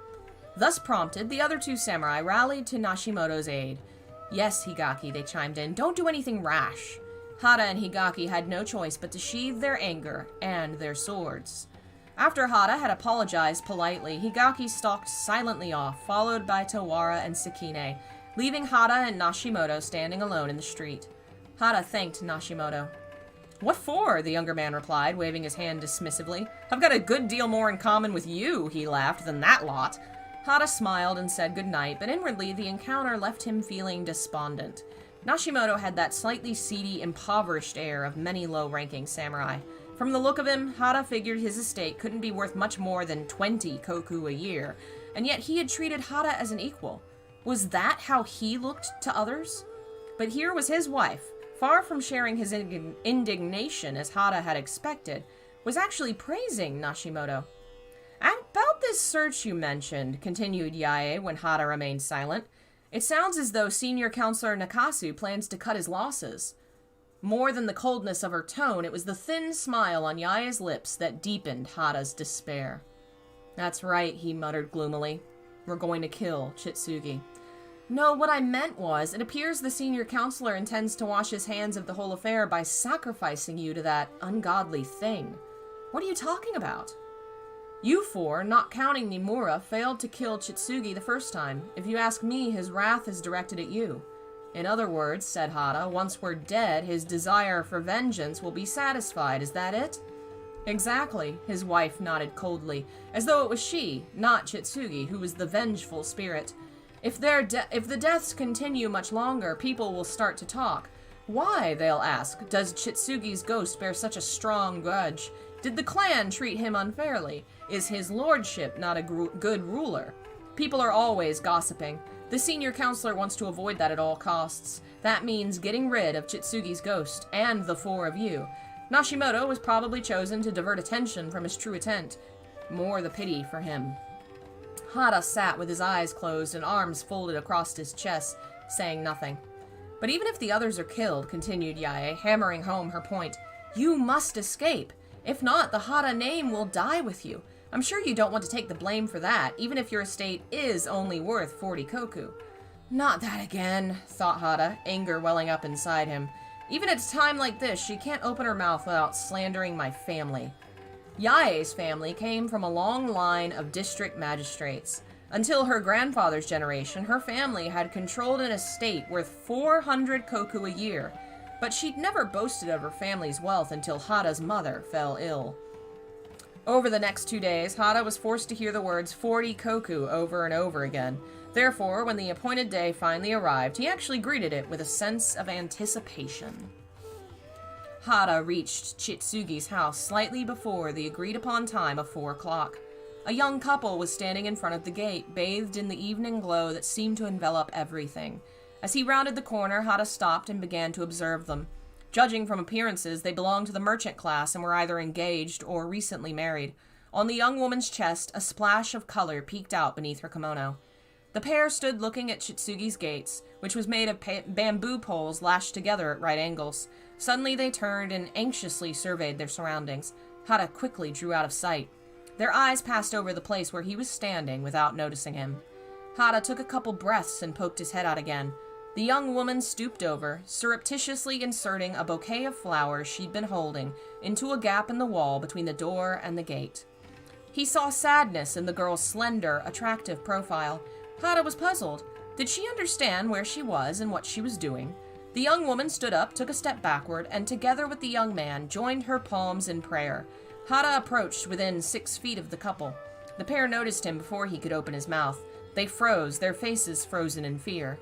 Thus prompted, the other 2 samurai rallied to Nashimoto's aid. "Yes, Higaki," they chimed in, "don't do anything rash." Hada and Higaki had no choice but to sheathe their anger and their swords. After Hada had apologized politely, Higaki stalked silently off, followed by Tawara and Sakine, leaving Hada and Nashimoto standing alone in the street. Hada thanked Nashimoto. "What for?" the younger man replied, waving his hand dismissively. "I've got a good deal more in common with you," he laughed, "than that lot." Hada smiled and said goodnight, but inwardly the encounter left him feeling despondent. Nashimoto had that slightly seedy, impoverished air of many low-ranking samurai. From the look of him, Hada figured his estate couldn't be worth much more than 20 koku a year, and yet he had treated Hada as an equal. Was that how he looked to others? But here was his wife, far from sharing his indignation as Hada had expected, was actually praising Nashimoto. "About this search you mentioned," continued Yae when Hada remained silent, "it sounds as though Senior Counselor Nakasu plans to cut his losses." More than the coldness of her tone, it was the thin smile on Yae's lips that deepened Hada's despair. "That's right," he muttered gloomily. "We're going to kill Chitsugi." "No, what I meant was, it appears the Senior Counselor intends to wash his hands of the whole affair by sacrificing you to that ungodly thing." "What are you talking about?" "You 4, not counting Nimura, failed to kill Chitsugi the first time. If you ask me, his wrath is directed at you." "In other words," said Hada, "once we're dead, his desire for vengeance will be satisfied. Is that it?" "Exactly," his wife nodded coldly, as though it was she, not Chitsugi, who was the vengeful spirit. If the deaths continue much longer, people will start to talk. Why, they'll ask, does Chitsugi's ghost bear such a strong grudge? Did the clan treat him unfairly? Is his lordship not a good ruler? People are always gossiping. The senior counselor wants to avoid that at all costs. That means getting rid of Chitsugi's ghost, and the 4 of you. Nashimoto was probably chosen to divert attention from his true intent. More the pity for him. Hada sat with his eyes closed and arms folded across his chest, saying nothing. "But even if the others are killed," continued Yae, hammering home her point, "you must escape. If not, the Hada name will die with you. I'm sure you don't want to take the blame for that, even if your estate is only worth 40 koku. "Not that again," thought Hada, anger welling up inside him. Even at a time like this, she can't open her mouth without slandering my family. Yae's family came from a long line of district magistrates. Until her grandfather's generation, her family had controlled an estate worth 400 koku a year, but she'd never boasted of her family's wealth until Hada's mother fell ill. Over the next 2 days, Hada was forced to hear the words 40 koku over and over again. Therefore, when the appointed day finally arrived, he actually greeted it with a sense of anticipation. Hada reached Chitsugi's house slightly before the agreed-upon time of 4 o'clock. A young couple was standing in front of the gate, bathed in the evening glow that seemed to envelop everything. As he rounded the corner, Hada stopped and began to observe them. Judging from appearances, they belonged to the merchant class and were either engaged or recently married. On the young woman's chest, a splash of color peeked out beneath her kimono. The pair stood looking at Chitsugi's gates, which was made of bamboo poles lashed together at right angles. Suddenly they turned and anxiously surveyed their surroundings. Hada quickly drew out of sight. Their eyes passed over the place where he was standing without noticing him. Hada took a couple breaths and poked his head out again. The young woman stooped over, surreptitiously inserting a bouquet of flowers she'd been holding into a gap in the wall between the door and the gate. He saw sadness in the girl's slender, attractive profile. Hada was puzzled. Did she understand where she was and what she was doing? The young woman stood up, took a step backward, and together with the young man, joined her palms in prayer. Hada approached within 6 feet of the couple. The pair noticed him before he could open his mouth. They froze, their faces frozen in fear.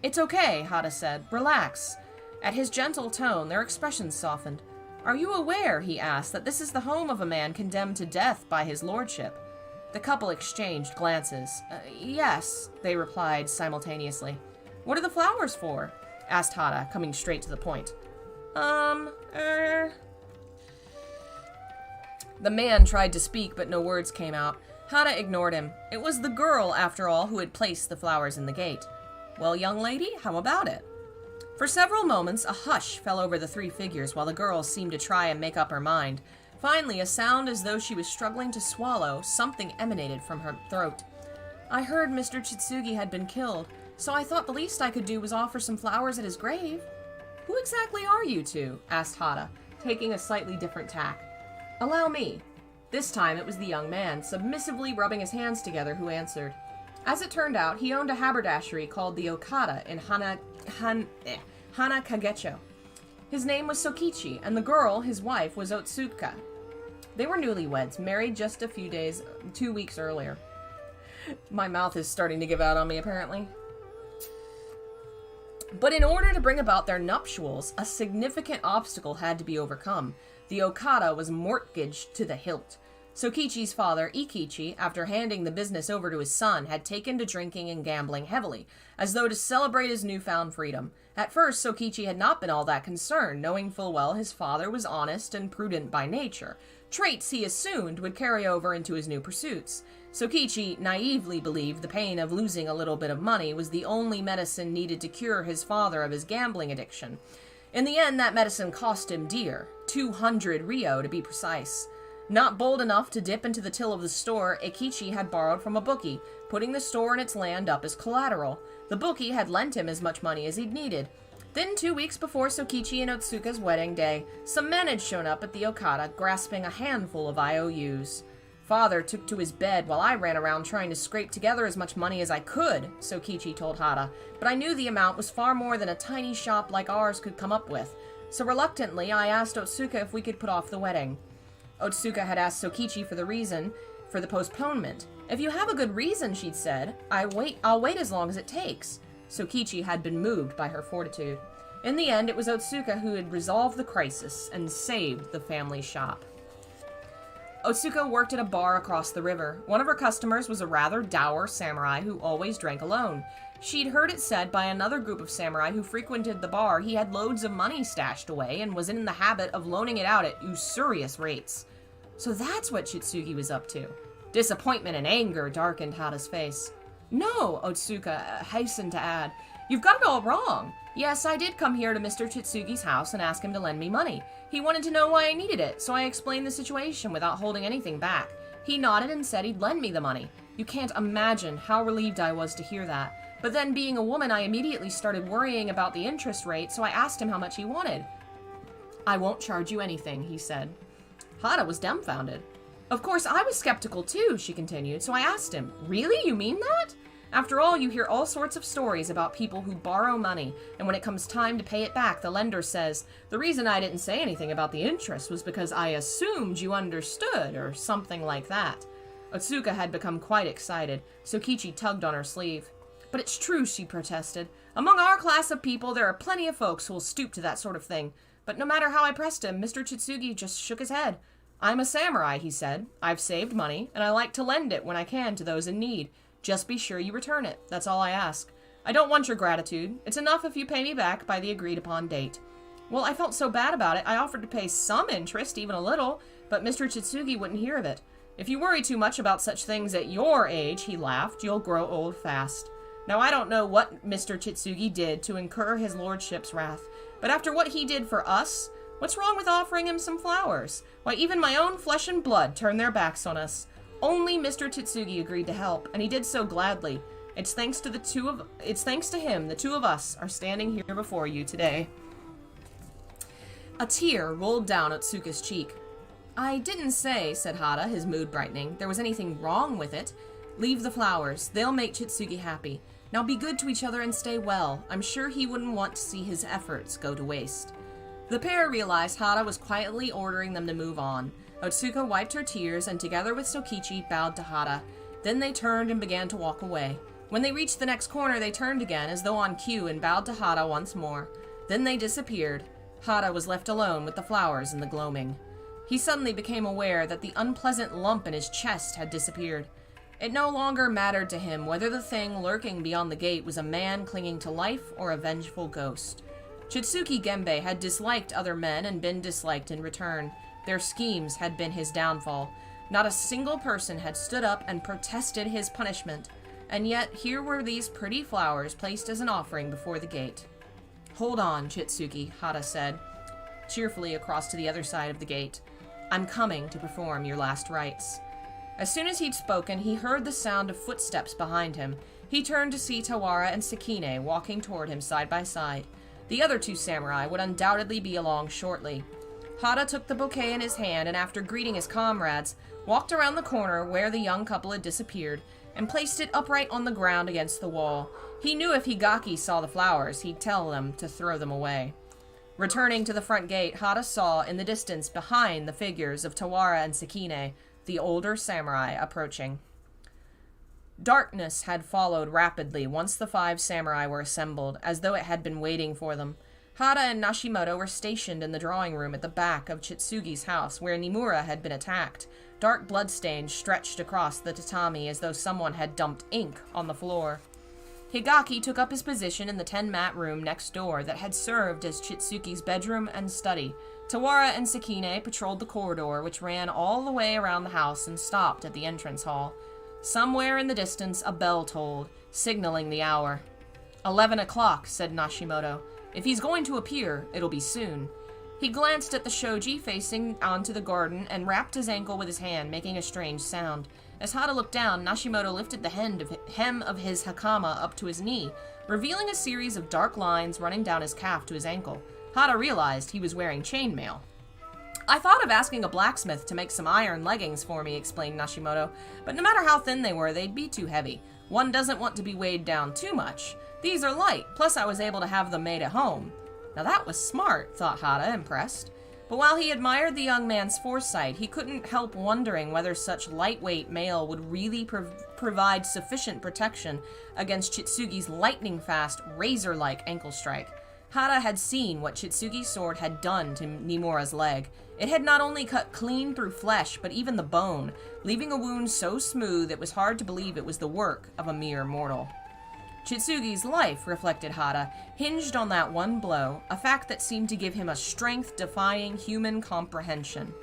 "It's okay," Hada said. "Relax." At his gentle tone, their expressions softened. "Are you aware," he asked, "that this is the home of a man condemned to death by his lordship?" The couple exchanged glances. Yes," they replied simultaneously. "What are the flowers for?" asked Hada, coming straight to the point. The man tried to speak, but no words came out. Hada ignored him. It was the girl, after all, who had placed the flowers in the gate. "Well, young lady, how about it?" For several moments, a hush fell over the 3 figures while the girl seemed to try and make up her mind. Finally, a sound as though she was struggling to swallow, something emanated from her throat. "I heard Mr. Chitsugi had been killed, so I thought the least I could do was offer some flowers at his grave." "Who exactly are you two?" asked Hada, taking a slightly different tack. "Allow me." This time it was the young man, submissively rubbing his hands together, who answered. As it turned out, he owned a haberdashery called the Okada in Hanakagecho. His name was Sokichi, and the girl, his wife, was Otsuka. They were newlyweds, married just 2 weeks earlier. My mouth is starting to give out on me, apparently. But in order to bring about their nuptials, a significant obstacle had to be overcome. The Okada was mortgaged to the hilt. Sokichi's father, Ikichi, after handing the business over to his son, had taken to drinking and gambling heavily, as though to celebrate his newfound freedom. At first, Sokichi had not been all that concerned, knowing full well his father was honest and prudent by nature. Traits he assumed would carry over into his new pursuits. Sokichi naively believed the pain of losing a little bit of money was the only medicine needed to cure his father of his gambling addiction. In the end, that medicine cost him dear, 200 ryo to be precise. Not bold enough to dip into the till of the store, Ikichi had borrowed from a bookie, putting the store and its land up as collateral. The bookie had lent him as much money as he'd needed. Then 2 weeks before Sokichi and Otsuka's wedding day, some men had shown up at the Okada, grasping a handful of IOUs. "Father took to his bed while I ran around trying to scrape together as much money as I could," Sokichi told Hada, "but I knew the amount was far more than a tiny shop like ours could come up with. So reluctantly, I asked Otsuka if we could put off the wedding." Otsuka had asked Sokichi for the reason for the postponement. "If you have a good reason," she'd said, I'll wait as long as it takes." Sokichi had been moved by her fortitude. In the end, it was Otsuka who had resolved the crisis and saved the family shop. Otsuka worked at a bar across the river. One of her customers was a rather dour samurai who always drank alone. She'd heard it said by another group of samurai who frequented the bar he had loads of money stashed away and was in the habit of loaning it out at usurious rates. So that's what Chitsugi was up to. Disappointment and anger darkened Hada's face. "No," Otsuka hastened to add. "You've got it all wrong. Yes, I did come here to Mr. Chitsugi's house and ask him to lend me money. He wanted to know why I needed it, so I explained the situation without holding anything back. He nodded and said he'd lend me the money. You can't imagine how relieved I was to hear that. But then, being a woman, I immediately started worrying about the interest rate, so I asked him how much he wanted. "I won't charge you anything," he said. Hada was dumbfounded. "Of course, I was skeptical too," she continued, so I asked him, "Really? You mean that? After all, you hear all sorts of stories about people who borrow money, and when it comes time to pay it back, the lender says, 'The reason I didn't say anything about the interest was because I assumed you understood,' or something like that." Otsuka had become quite excited, so Kichi tugged on her sleeve. "But it's true," she protested. "Among our class of people, there are plenty of folks who will stoop to that sort of thing. But no matter how I pressed him, Mr. Chitsugi just shook his head. 'I'm a samurai,' he said. 'I've saved money, and I like to lend it when I can to those in need. Just be sure you return it. That's all I ask. I don't want your gratitude. It's enough if you pay me back by the agreed-upon date.' Well, I felt so bad about it, I offered to pay some interest, even a little, but Mr. Chitsugi wouldn't hear of it. 'If you worry too much about such things at your age,' he laughed, 'you'll grow old fast.' Now, I don't know what Mr. Chitsugi did to incur his lordship's wrath, but after what he did for us, what's wrong with offering him some flowers? Why, even my own flesh and blood turned their backs on us. Only Mr. Chitsugi agreed to help, and he did so gladly. It's thanks to him the two of us are standing here before you today." A tear rolled down Otsuka's cheek. "I didn't say," said Hada, his mood brightening, "there was anything wrong with it. Leave the flowers. They'll make Chitsugi happy. Now be good to each other and stay well. I'm sure he wouldn't want to see his efforts go to waste." The pair realized Hada was quietly ordering them to move on. Otsuka wiped her tears and together with Sokichi bowed to Hada. Then they turned and began to walk away. When they reached the next corner, they turned again as though on cue and bowed to Hada once more. Then they disappeared. Hada was left alone with the flowers and the gloaming. He suddenly became aware that the unpleasant lump in his chest had disappeared. It no longer mattered to him whether the thing lurking beyond the gate was a man clinging to life or a vengeful ghost. Chitsuki Genbei had disliked other men and been disliked in return. Their schemes had been his downfall. Not a single person had stood up and protested his punishment, and yet here were these pretty flowers placed as an offering before the gate. "Hold on, Chitsuki," Hada said, cheerfully across to the other side of the gate. "I'm coming to perform your last rites." As soon as he'd spoken, he heard the sound of footsteps behind him. He turned to see Tawara and Sakine walking toward him side by side. The other two samurai would undoubtedly be along shortly. Hada took the bouquet in his hand and, after greeting his comrades, walked around the corner where the young couple had disappeared and placed it upright on the ground against the wall. He knew if Higaki saw the flowers, he'd tell them to throw them away. Returning to the front gate, Hada saw in the distance behind the figures of Tawara and Sakine the older samurai approaching. Darkness had followed rapidly once the 5 samurai were assembled, as though it had been waiting for them. Hada and Nashimoto were stationed in the drawing room at the back of Chitsugi's house, where Nimura had been attacked. Dark bloodstains stretched across the tatami as though someone had dumped ink on the floor. Higaki took up his position in the 10-mat room next door that had served as Chitsugi's bedroom and study. Tawara and Sakine patrolled the corridor, which ran all the way around the house and stopped at the entrance hall. Somewhere in the distance, a bell tolled, signaling the hour. 11 o'clock, said Nashimoto. If he's going to appear, it'll be soon. He glanced at the shoji facing onto the garden and rapped his ankle with his hand, making a strange sound. As Hada looked down, Nashimoto lifted the hem of his hakama up to his knee, revealing a series of dark lines running down his calf to his ankle. Hada realized he was wearing chainmail. I thought of asking a blacksmith to make some iron leggings for me, explained Nashimoto, but no matter how thin they were, they'd be too heavy. One doesn't want to be weighed down too much. These are light, plus I was able to have them made at home. Now that was smart, thought Hada, impressed. But while he admired the young man's foresight, he couldn't help wondering whether such lightweight mail would really provide sufficient protection against Chitsugi's lightning-fast, razor-like ankle strike. Hada had seen what Chitsugi's sword had done to Nimura's leg. It had not only cut clean through flesh, but even the bone, leaving a wound so smooth it was hard to believe it was the work of a mere mortal. Chitsugi's life, reflected Hada, hinged on that one blow, a fact that seemed to give him a strength defying human comprehension.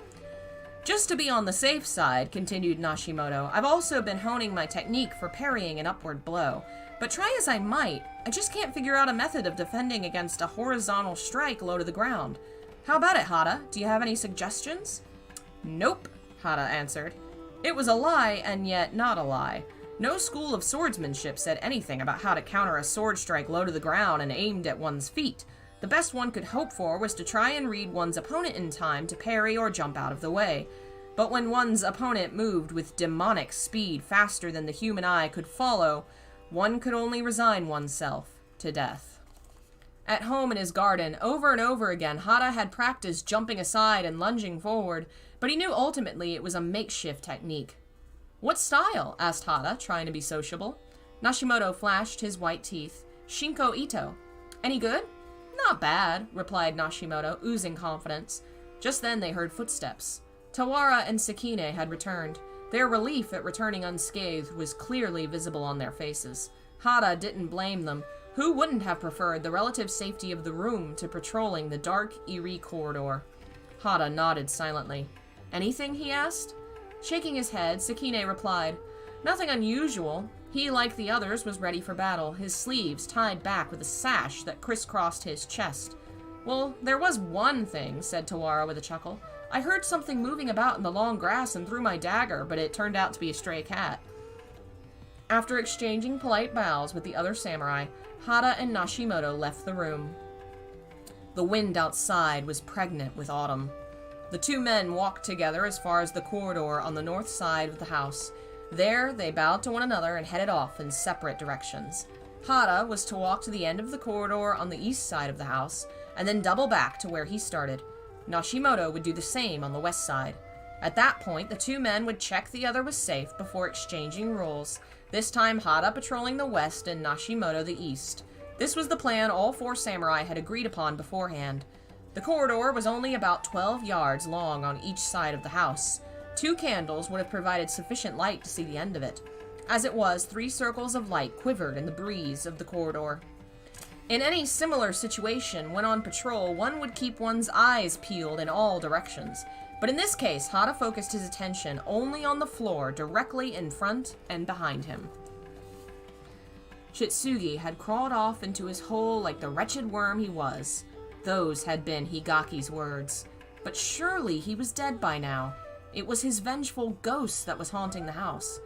Just to be on the safe side, continued Nashimoto, I've also been honing my technique for parrying an upward blow. But try as I might, I just can't figure out a method of defending against a horizontal strike low to the ground. How about it, Hada? Do you have any suggestions? Nope, Hada answered. It was a lie, and yet not a lie. No school of swordsmanship said anything about how to counter a sword strike low to the ground and aimed at one's feet. The best one could hope for was to try and read one's opponent in time to parry or jump out of the way. But when one's opponent moved with demonic speed faster than the human eye could follow, one could only resign oneself to death. At home in his garden, over and over again, Hada had practiced jumping aside and lunging forward, but he knew ultimately it was a makeshift technique. "What style?" asked Hada, trying to be sociable. Nashimoto flashed his white teeth. "Shinko Ito." "Any good?" "Not bad," replied Nashimoto, oozing confidence. Just then they heard footsteps. Tawara and Sakine had returned. Their relief at returning unscathed was clearly visible on their faces. Hada didn't blame them. Who wouldn't have preferred the relative safety of the room to patrolling the dark, eerie corridor? Hada nodded silently. "Anything?" he asked. Shaking his head, Sakine replied, "Nothing unusual. He, like the others, was ready for battle, his sleeves tied back with a sash that crisscrossed his chest." "Well, there was one thing," said Tawara with a chuckle. "I heard something moving about in the long grass and threw my dagger, but it turned out to be a stray cat." After exchanging polite bows with the other samurai, Hada and Nashimoto left the room. The wind outside was pregnant with autumn. The two men walked together as far as the corridor on the north side of the house. There, they bowed to one another and headed off in separate directions. Hada was to walk to the end of the corridor on the east side of the house, and then double back to where he started. Nashimoto would do the same on the west side. At that point, the two men would check the other was safe before exchanging roles, this time Hada patrolling the west and Nashimoto the east. This was the plan all four samurai had agreed upon beforehand. The corridor was only about 12 yards long on each side of the house. 2 candles would have provided sufficient light to see the end of it. As it was, 3 circles of light quivered in the breeze of the corridor. In any similar situation, when on patrol, one would keep one's eyes peeled in all directions. But in this case, Hada focused his attention only on the floor directly in front and behind him. Chitsugi had crawled off into his hole like the wretched worm he was. Those had been Higaki's words. But surely he was dead by now. It was his vengeful ghost that was haunting the house.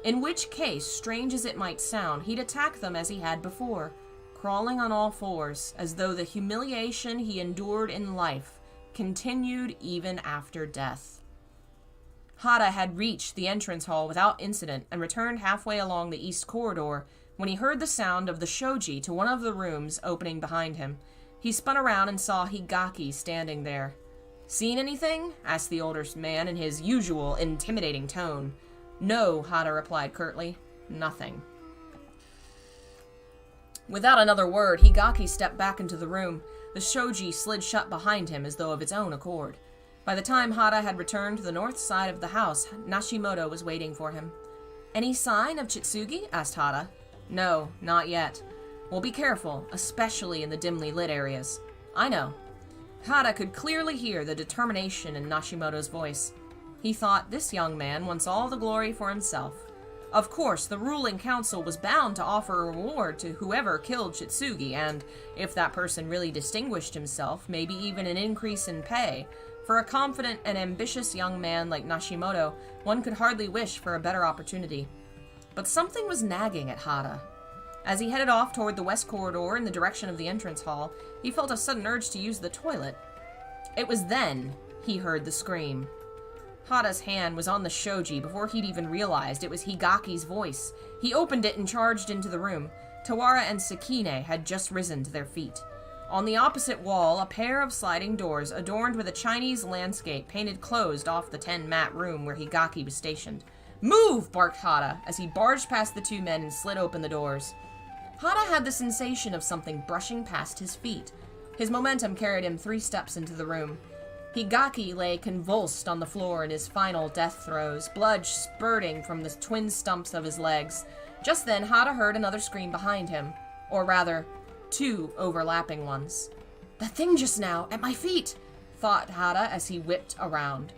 In which case, strange as it might sound, he'd attack them as he had before, crawling on all fours, as though the humiliation he endured in life continued even after death. Hada had reached the entrance hall without incident and returned halfway along the east corridor when he heard the sound of the shoji to one of the rooms opening behind him. He spun around and saw Higaki standing there. "Seen anything?" asked the older man in his usual intimidating tone. "No," Hada replied curtly. "Nothing." Without another word, Higaki stepped back into the room. The shoji slid shut behind him as though of its own accord. By the time Hada had returned to the north side of the house, Nashimoto was waiting for him. "Any sign of Chitsugi?" asked Hada. "No, not yet. Well, be careful, especially in the dimly lit areas." "I know." Hada could clearly hear the determination in Nashimoto's voice. He thought this young man wants all the glory for himself. Of course, the ruling council was bound to offer a reward to whoever killed Chitsugi, and, if that person really distinguished himself, maybe even an increase in pay. For a confident and ambitious young man like Nashimoto, one could hardly wish for a better opportunity. But something was nagging at Hada. As he headed off toward the west corridor in the direction of the entrance hall, he felt a sudden urge to use the toilet. It was then he heard the scream. Hada's hand was on the shoji before he'd even realized it was Higaki's voice. He opened it and charged into the room. Tawara and Sakine had just risen to their feet. On the opposite wall, a pair of sliding doors adorned with a Chinese landscape painted closed off the 10-mat room where Higaki was stationed. "Move!" barked Hada as he barged past the two men and slid open the doors. Hada had the sensation of something brushing past his feet. His momentum carried him 3 steps into the room. Higaki lay convulsed on the floor in his final death throes, blood spurting from the twin stumps of his legs. Just then, Hada heard another scream behind him. Or rather, 2 overlapping ones. "That thing just now, at my feet!" thought Hada as he whipped around.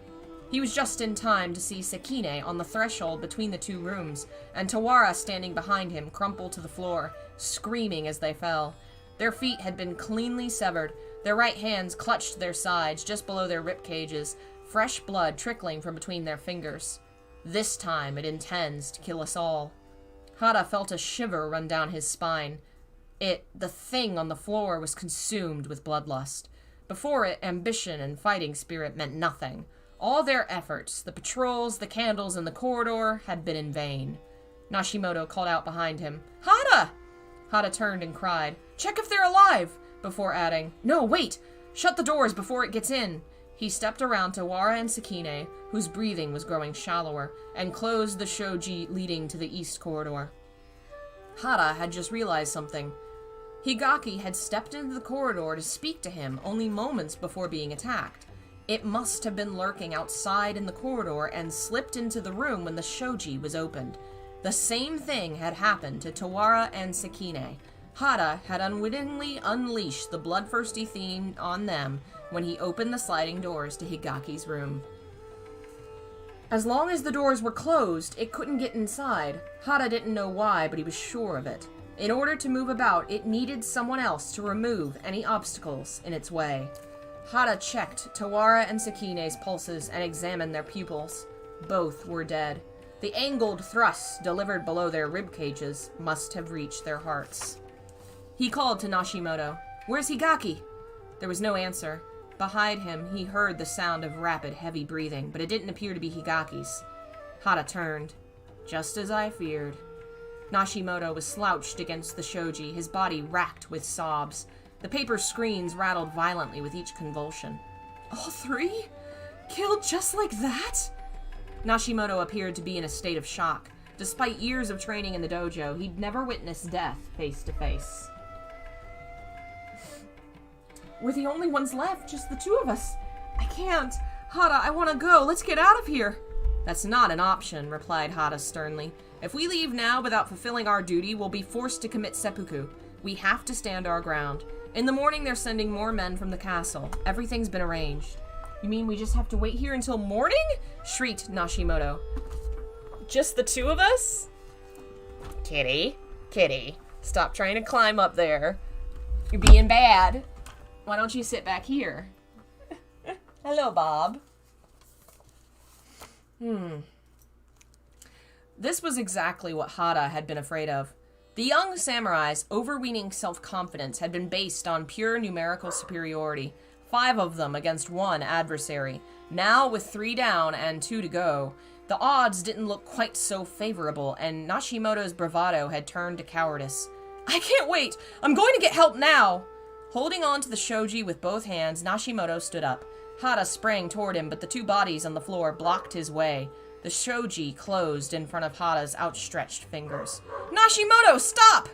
He was just in time to see Sakine on the threshold between the 2 rooms, and Tawara standing behind him crumple to the floor, screaming as they fell. Their feet had been cleanly severed. Their right hands clutched their sides just below their rib cages, fresh blood trickling from between their fingers. "This time it intends to kill us all." Hada felt a shiver run down his spine. The thing on the floor was consumed with bloodlust. Before it, ambition and fighting spirit meant nothing. All their efforts, the patrols, the candles, and the corridor, had been in vain. Nashimoto called out behind him, "Hada!" Hada turned and cried, "Check if they're alive!" before adding, "No, wait! Shut the doors before it gets in!" He stepped around Tawara and Sakine, whose breathing was growing shallower, and closed the shoji leading to the east corridor. Hada had just realized something. Higaki had stepped into the corridor to speak to him only moments before being attacked. It must have been lurking outside in the corridor and slipped into the room when the shoji was opened. The same thing had happened to Tawara and Sakine. Hada had unwittingly unleashed the bloodthirsty theme on them when he opened the sliding doors to Higaki's room. As long as the doors were closed, it couldn't get inside. Hada didn't know why, but he was sure of it. In order to move about, it needed someone else to remove any obstacles in its way. Hada checked Tawara and Sakine's pulses and examined their pupils. Both were dead. The angled thrusts delivered below their rib cages must have reached their hearts. He called to Nashimoto, "Where's Higaki?" There was no answer. Behind him, he heard the sound of rapid, heavy breathing, but it didn't appear to be Higaki's. Hada turned. Just as I feared. Nashimoto was slouched against the shoji, his body racked with sobs. The paper screens rattled violently with each convulsion. "All three? Killed just like that?" Nashimoto appeared to be in a state of shock. Despite years of training in the dojo, he'd never witnessed death face to face. "We're the only ones left, just the two of us. I can't. Hada, I want to go. Let's get out of here." "That's not an option," replied Hada sternly. "If we leave now without fulfilling our duty, we'll be forced to commit seppuku. We have to stand our ground. In the morning, they're sending more men from the castle. Everything's been arranged." "You mean we just have to wait here until morning?" shrieked Nashimoto. "Just the two of us?" Kitty, stop trying to climb up there. You're being bad. Why don't you sit back here? Hello, Bob. This was exactly what Hada had been afraid of. The young samurai's overweening self-confidence had been based on pure numerical superiority. 5 of them against 1 adversary. Now, with 3 down and 2 to go, the odds didn't look quite so favorable, and Nashimoto's bravado had turned to cowardice. "I can't wait! I'm going to get help now!" Holding on to the shoji with both hands, Nashimoto stood up. Hada sprang toward him, but the 2 bodies on the floor blocked his way. The shoji closed in front of Hada's outstretched fingers. "Nashimoto, stop!"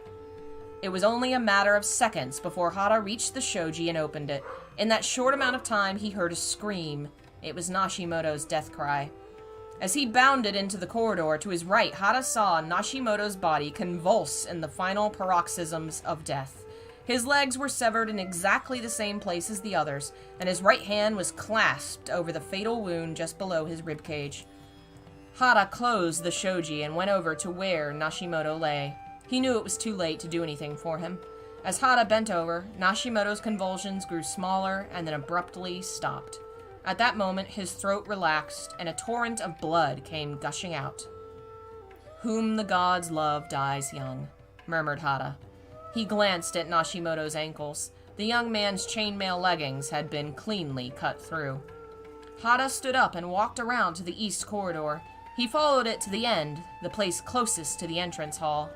It was only a matter of seconds before Hada reached the shoji and opened it. In that short amount of time, he heard a scream. It was Nashimoto's death cry. As he bounded into the corridor to his right, Hada saw Nashimoto's body convulse in the final paroxysms of death. His legs were severed in exactly the same place as the others, and his right hand was clasped over the fatal wound just below his ribcage. Hada closed the shoji and went over to where Nashimoto lay. He knew it was too late to do anything for him. As Hada bent over, Nashimoto's convulsions grew smaller and then abruptly stopped. At that moment, his throat relaxed, and a torrent of blood came gushing out. "Whom the gods love dies young," murmured Hada. He glanced at Nashimoto's ankles. The young man's chainmail leggings had been cleanly cut through. Hada stood up and walked around to the east corridor. He followed it to the end, the place closest to the entrance hall.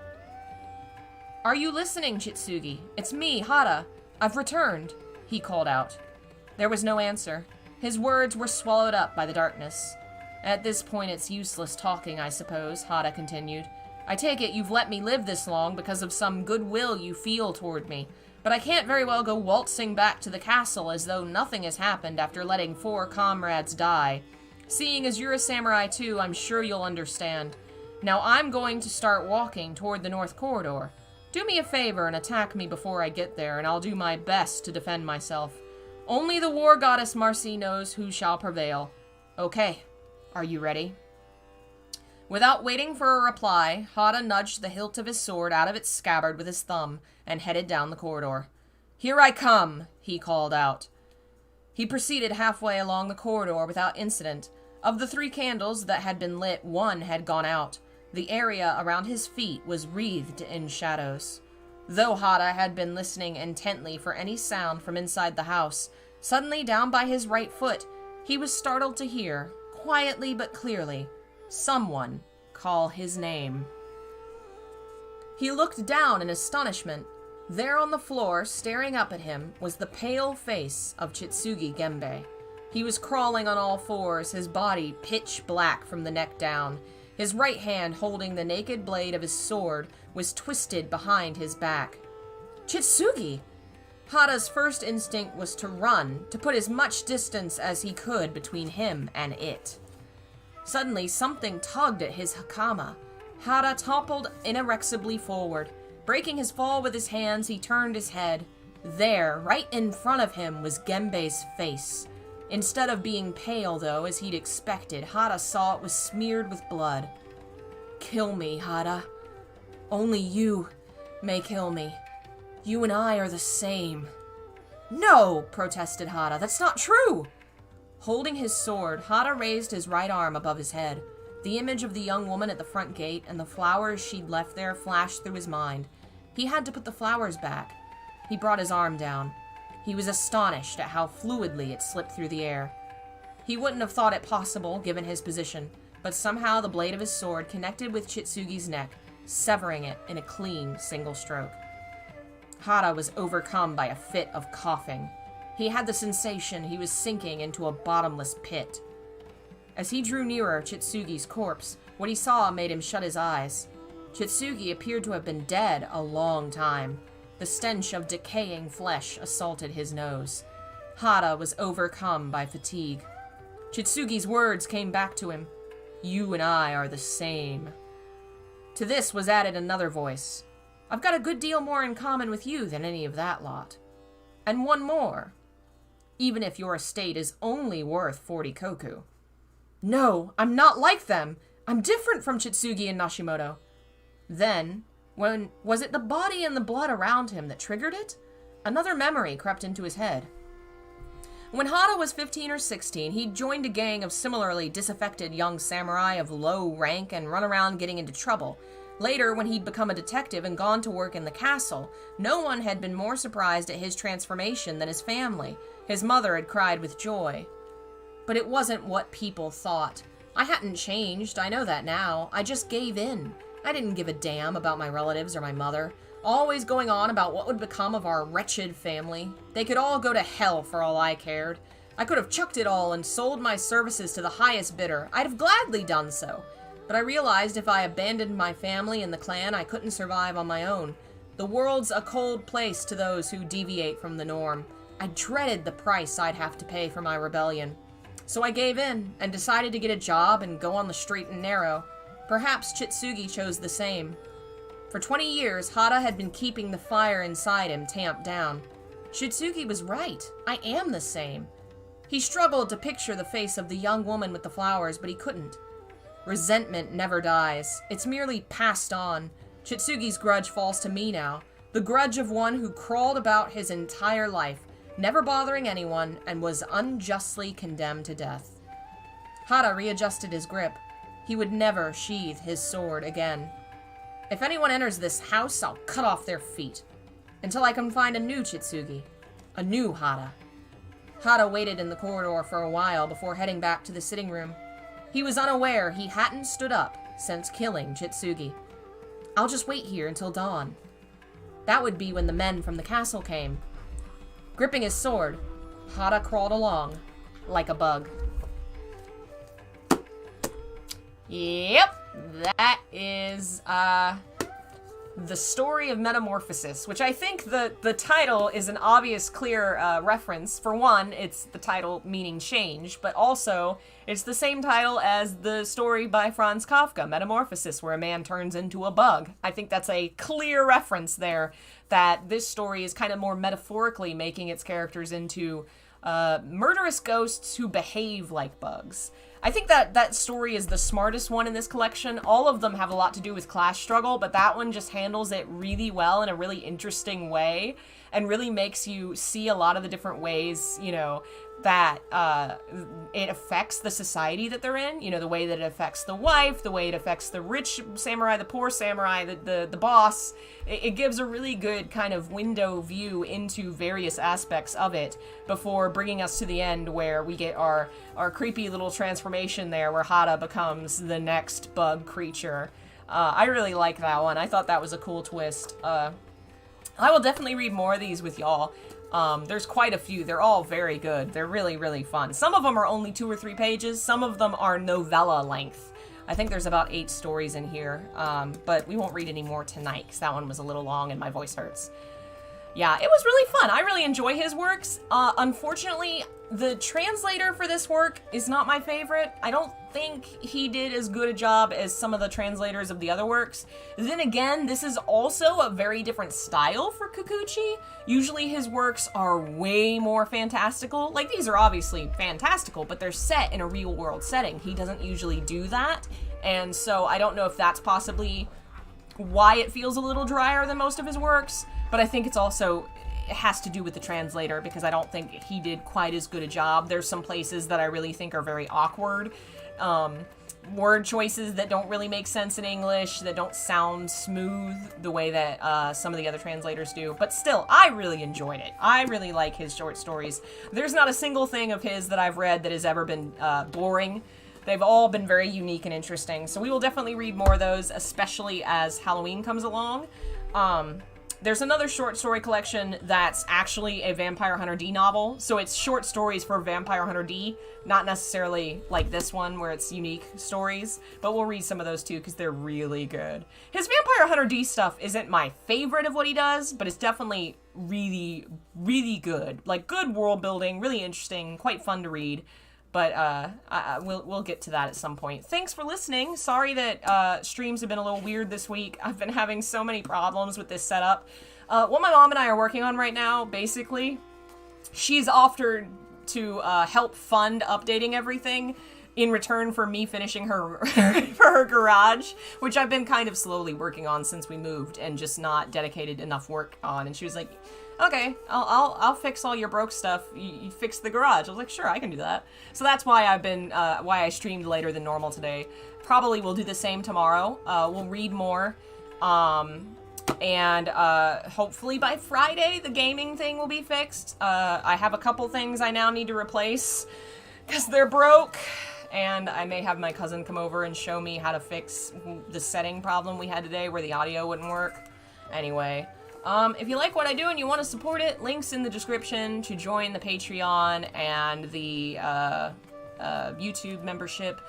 "Are you listening, Chitsugi? It's me, Hada. I've returned," he called out. There was no answer. His words were swallowed up by the darkness. "At this point, it's useless talking, I suppose," Hada continued. "I take it you've let me live this long because of some goodwill you feel toward me, but I can't very well go waltzing back to the castle as though nothing has happened after letting 4 comrades die. Seeing as you're a samurai too, I'm sure you'll understand. Now I'm going to start walking toward the north corridor. Do me a favor and attack me before I get there, and I'll do my best to defend myself. Only the war goddess Marcy knows who shall prevail. Okay, are you ready?" Without waiting for a reply, Hada nudged the hilt of his sword out of its scabbard with his thumb and headed down the corridor. "Here I come," he called out. He proceeded halfway along the corridor without incident. Of the 3 candles that had been lit, 1 had gone out. The area around his feet was wreathed in shadows. Though Hada had been listening intently for any sound from inside the house, suddenly down by his right foot, he was startled to hear, quietly but clearly, someone call his name. He looked down in astonishment. There on the floor, staring up at him, was the pale face of Chitsugi Genbei. He was crawling on all fours, his body pitch black from the neck down. His right hand, holding the naked blade of his sword, was twisted behind his back. Chitsugi! Hada's first instinct was to run, to put as much distance as he could between him and it. Suddenly, something tugged at his hakama. Hada toppled inexorably forward. Breaking his fall with his hands, he turned his head. There, right in front of him, was Genbei's face. Instead of being pale, though, as he'd expected, Hada saw it was smeared with blood. Kill me, Hada. Only you may kill me. You and I are the same. No, protested Hada. That's not true. Holding his sword, Hada raised his right arm above his head. The image of the young woman at the front gate and the flowers she'd left there flashed through his mind. He had to put the flowers back. He brought his arm down. He was astonished at how fluidly it slipped through the air. He wouldn't have thought it possible, given his position, but somehow the blade of his sword connected with Chitsugi's neck, severing it in a clean, single stroke. Hada was overcome by a fit of coughing. He had the sensation he was sinking into a bottomless pit. As he drew nearer Chitsugi's corpse, what he saw made him shut his eyes. Chitsugi appeared to have been dead a long time. The stench of decaying flesh assaulted his nose. Hada was overcome by fatigue. Chitsugi's words came back to him. You and I are the same. To this was added another voice. I've got a good deal more in common with you than any of that lot. And one more. Even if your estate is only worth 40 koku. No, I'm not like them. I'm different from Chitsugi and Nashimoto. Then, was it the body and the blood around him that triggered it? Another memory crept into his head. When Hada was 15 or 16, he'd joined a gang of similarly disaffected young samurai of low rank and run around getting into trouble. Later, when he'd become a detective and gone to work in the castle, no one had been more surprised at his transformation than his family. His mother had cried with joy. But it wasn't what people thought. I hadn't changed, I know that now. I just gave in. I didn't give a damn about my relatives or my mother, always going on about what would become of our wretched family. They could all go to hell for all I cared. I could have chucked it all and sold my services to the highest bidder. I'd have gladly done so. But I realized if I abandoned my family and the clan, I couldn't survive on my own. The world's a cold place to those who deviate from the norm. I dreaded the price I'd have to pay for my rebellion. So I gave in and decided to get a job and go on the straight and narrow. Perhaps Chitsugi chose the same. For 20 years, Hada had been keeping the fire inside him tamped down. Chitsugi was right. I am the same. He struggled to picture the face of the young woman with the flowers, but he couldn't. Resentment never dies. It's merely passed on. Chitsugi's grudge falls to me now. The grudge of one who crawled about his entire life, never bothering anyone, and was unjustly condemned to death. Hada readjusted his grip. He would never sheathe his sword again. If anyone enters this house, I'll cut off their feet. Until I can find a new Chitsugi. A new Hada. Hada waited in the corridor for a while before heading back to the sitting room. He was unaware he hadn't stood up since killing Chitsugi. I'll just wait here until dawn. That would be when the men from the castle came. Gripping his sword, Hada crawled along like a bug. Yep, that is the story of Metamorphosis, which I think the title is an obvious, clear reference. For one, it's the title meaning change, but also it's the same title as the story by Franz Kafka, Metamorphosis, where a man turns into a bug. I think that's a clear reference there that this story is kind of more metaphorically making its characters into murderous ghosts who behave like bugs. I think that story is the smartest one in this collection. All of them have a lot to do with class struggle, but that one just handles it really well in a really interesting way and really makes you see a lot of the different ways, you know, that it affects the society that they're in, you know, the way that it affects the wife, the way it affects the rich samurai, the poor samurai, the boss. It gives a really good kind of window view into various aspects of it before bringing us to the end where we get our creepy little transformation there where Hada becomes the next bug creature. I really like that one. I thought that was a cool twist. I will definitely read more of these with y'all. There's quite a few. They're all very good. They're really, really fun. Some of them are only 2 or 3 pages. Some of them are novella length. I think there's about 8 stories in here, but we won't read any more tonight because that one was a little long and my voice hurts. Yeah, it was really fun. I really enjoy his works. Unfortunately, the translator for this work is not my favorite. I don't think he did as good a job as some of the translators of the other works. Then again, this is also a very different style for Kikuchi. Usually his works are way more fantastical. Like, these are obviously fantastical, but they're set in a real world setting. He doesn't usually do that. And so I don't know if that's possibly why it feels a little drier than most of his works, but I think it's also, it has to do with the translator because I don't think he did quite as good a job. There's some places that I really think are very awkward. Word choices that don't really make sense in English, that don't sound smooth the way that some of the other translators do. But still, I really enjoyed it. I really like his short stories. There's not a single thing of his that I've read that has ever been boring. They've all been very unique and interesting. So we will definitely read more of those, especially as Halloween comes along. There's another short story collection that's actually a Vampire Hunter D novel. So it's short stories for Vampire Hunter D, not necessarily like this one where it's unique stories, but we'll read some of those too because they're really good. His Vampire Hunter D stuff isn't my favorite of what he does, but it's definitely really, really good. Like, good world building, really interesting, quite fun to read. But we'll get to that at some point. Thanks for listening. Sorry that streams have been a little weird this week. I've been having so many problems with this setup. What my mom and I are working on right now, basically, she's offered to help fund updating everything in return for me finishing her for her garage, which I've been kind of slowly working on since we moved and just not dedicated enough work on. And she was like, okay, I'll fix all your broke stuff. You fix the garage. I was like, sure, I can do that. So that's why I've been, why I streamed later than normal today. Probably will do the same tomorrow. We'll read more. And hopefully by Friday, the gaming thing will be fixed. I have a couple things I now need to replace because they're broke. And I may have my cousin come over and show me how to fix the setting problem we had today where the audio wouldn't work. Anyway. If you like what I do and you want to support it, links in the description to join the Patreon and the YouTube membership.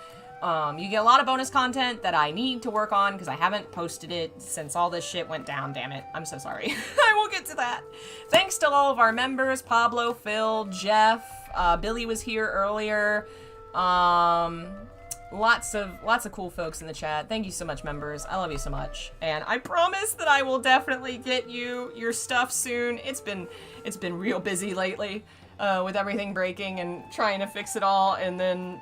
You get a lot of bonus content that I need to work on because I haven't posted it since all this shit went down, damn it. I'm so sorry. I will get to that. Thanks to all of our members, Pablo, Phil, Jeff, Billy was here earlier. Lots of cool folks in the chat. Thank you so much, members. I love you so much. And I promise that I will definitely get you your stuff soon. It's been real busy lately with everything breaking and trying to fix it all and then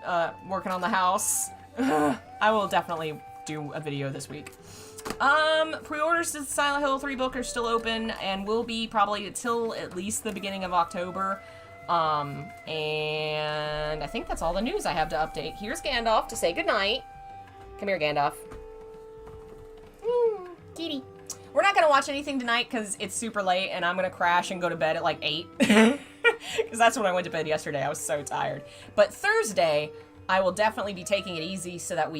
working on the house. I will definitely do a video this week. Pre-orders to the Silent Hill 3 book are still open and will be probably until at least the beginning of October. And I think that's all the news I have to update. Here's Gandalf to say goodnight. Come here, Gandalf. Kitty. We're not gonna watch anything tonight because it's super late and I'm gonna crash and go to bed at like 8. Because that's when I went to bed yesterday. I was so tired. But Thursday, I will definitely be taking it easy so that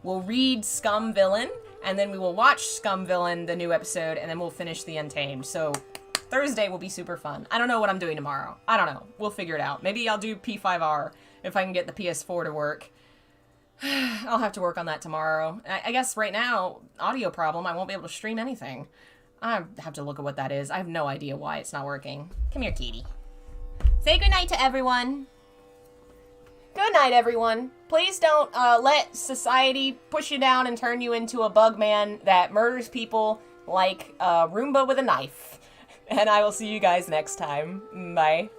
we'll read Scum Villain and then we will watch Scum Villain, the new episode, and then we'll finish The Untamed. So Thursday will be super fun. I don't know what I'm doing tomorrow. I don't know. We'll figure it out. Maybe I'll do P5R if I can get the PS4 to work. I'll have to work on that tomorrow. I guess right now, audio problem, I won't be able to stream anything. I have to look at what that is. I have no idea why it's not working. Come here, Katie. Say goodnight to everyone. Good night, everyone. Please don't let society push you down and turn you into a bug man that murders people like Roomba with a knife. And I will see you guys next time. Bye.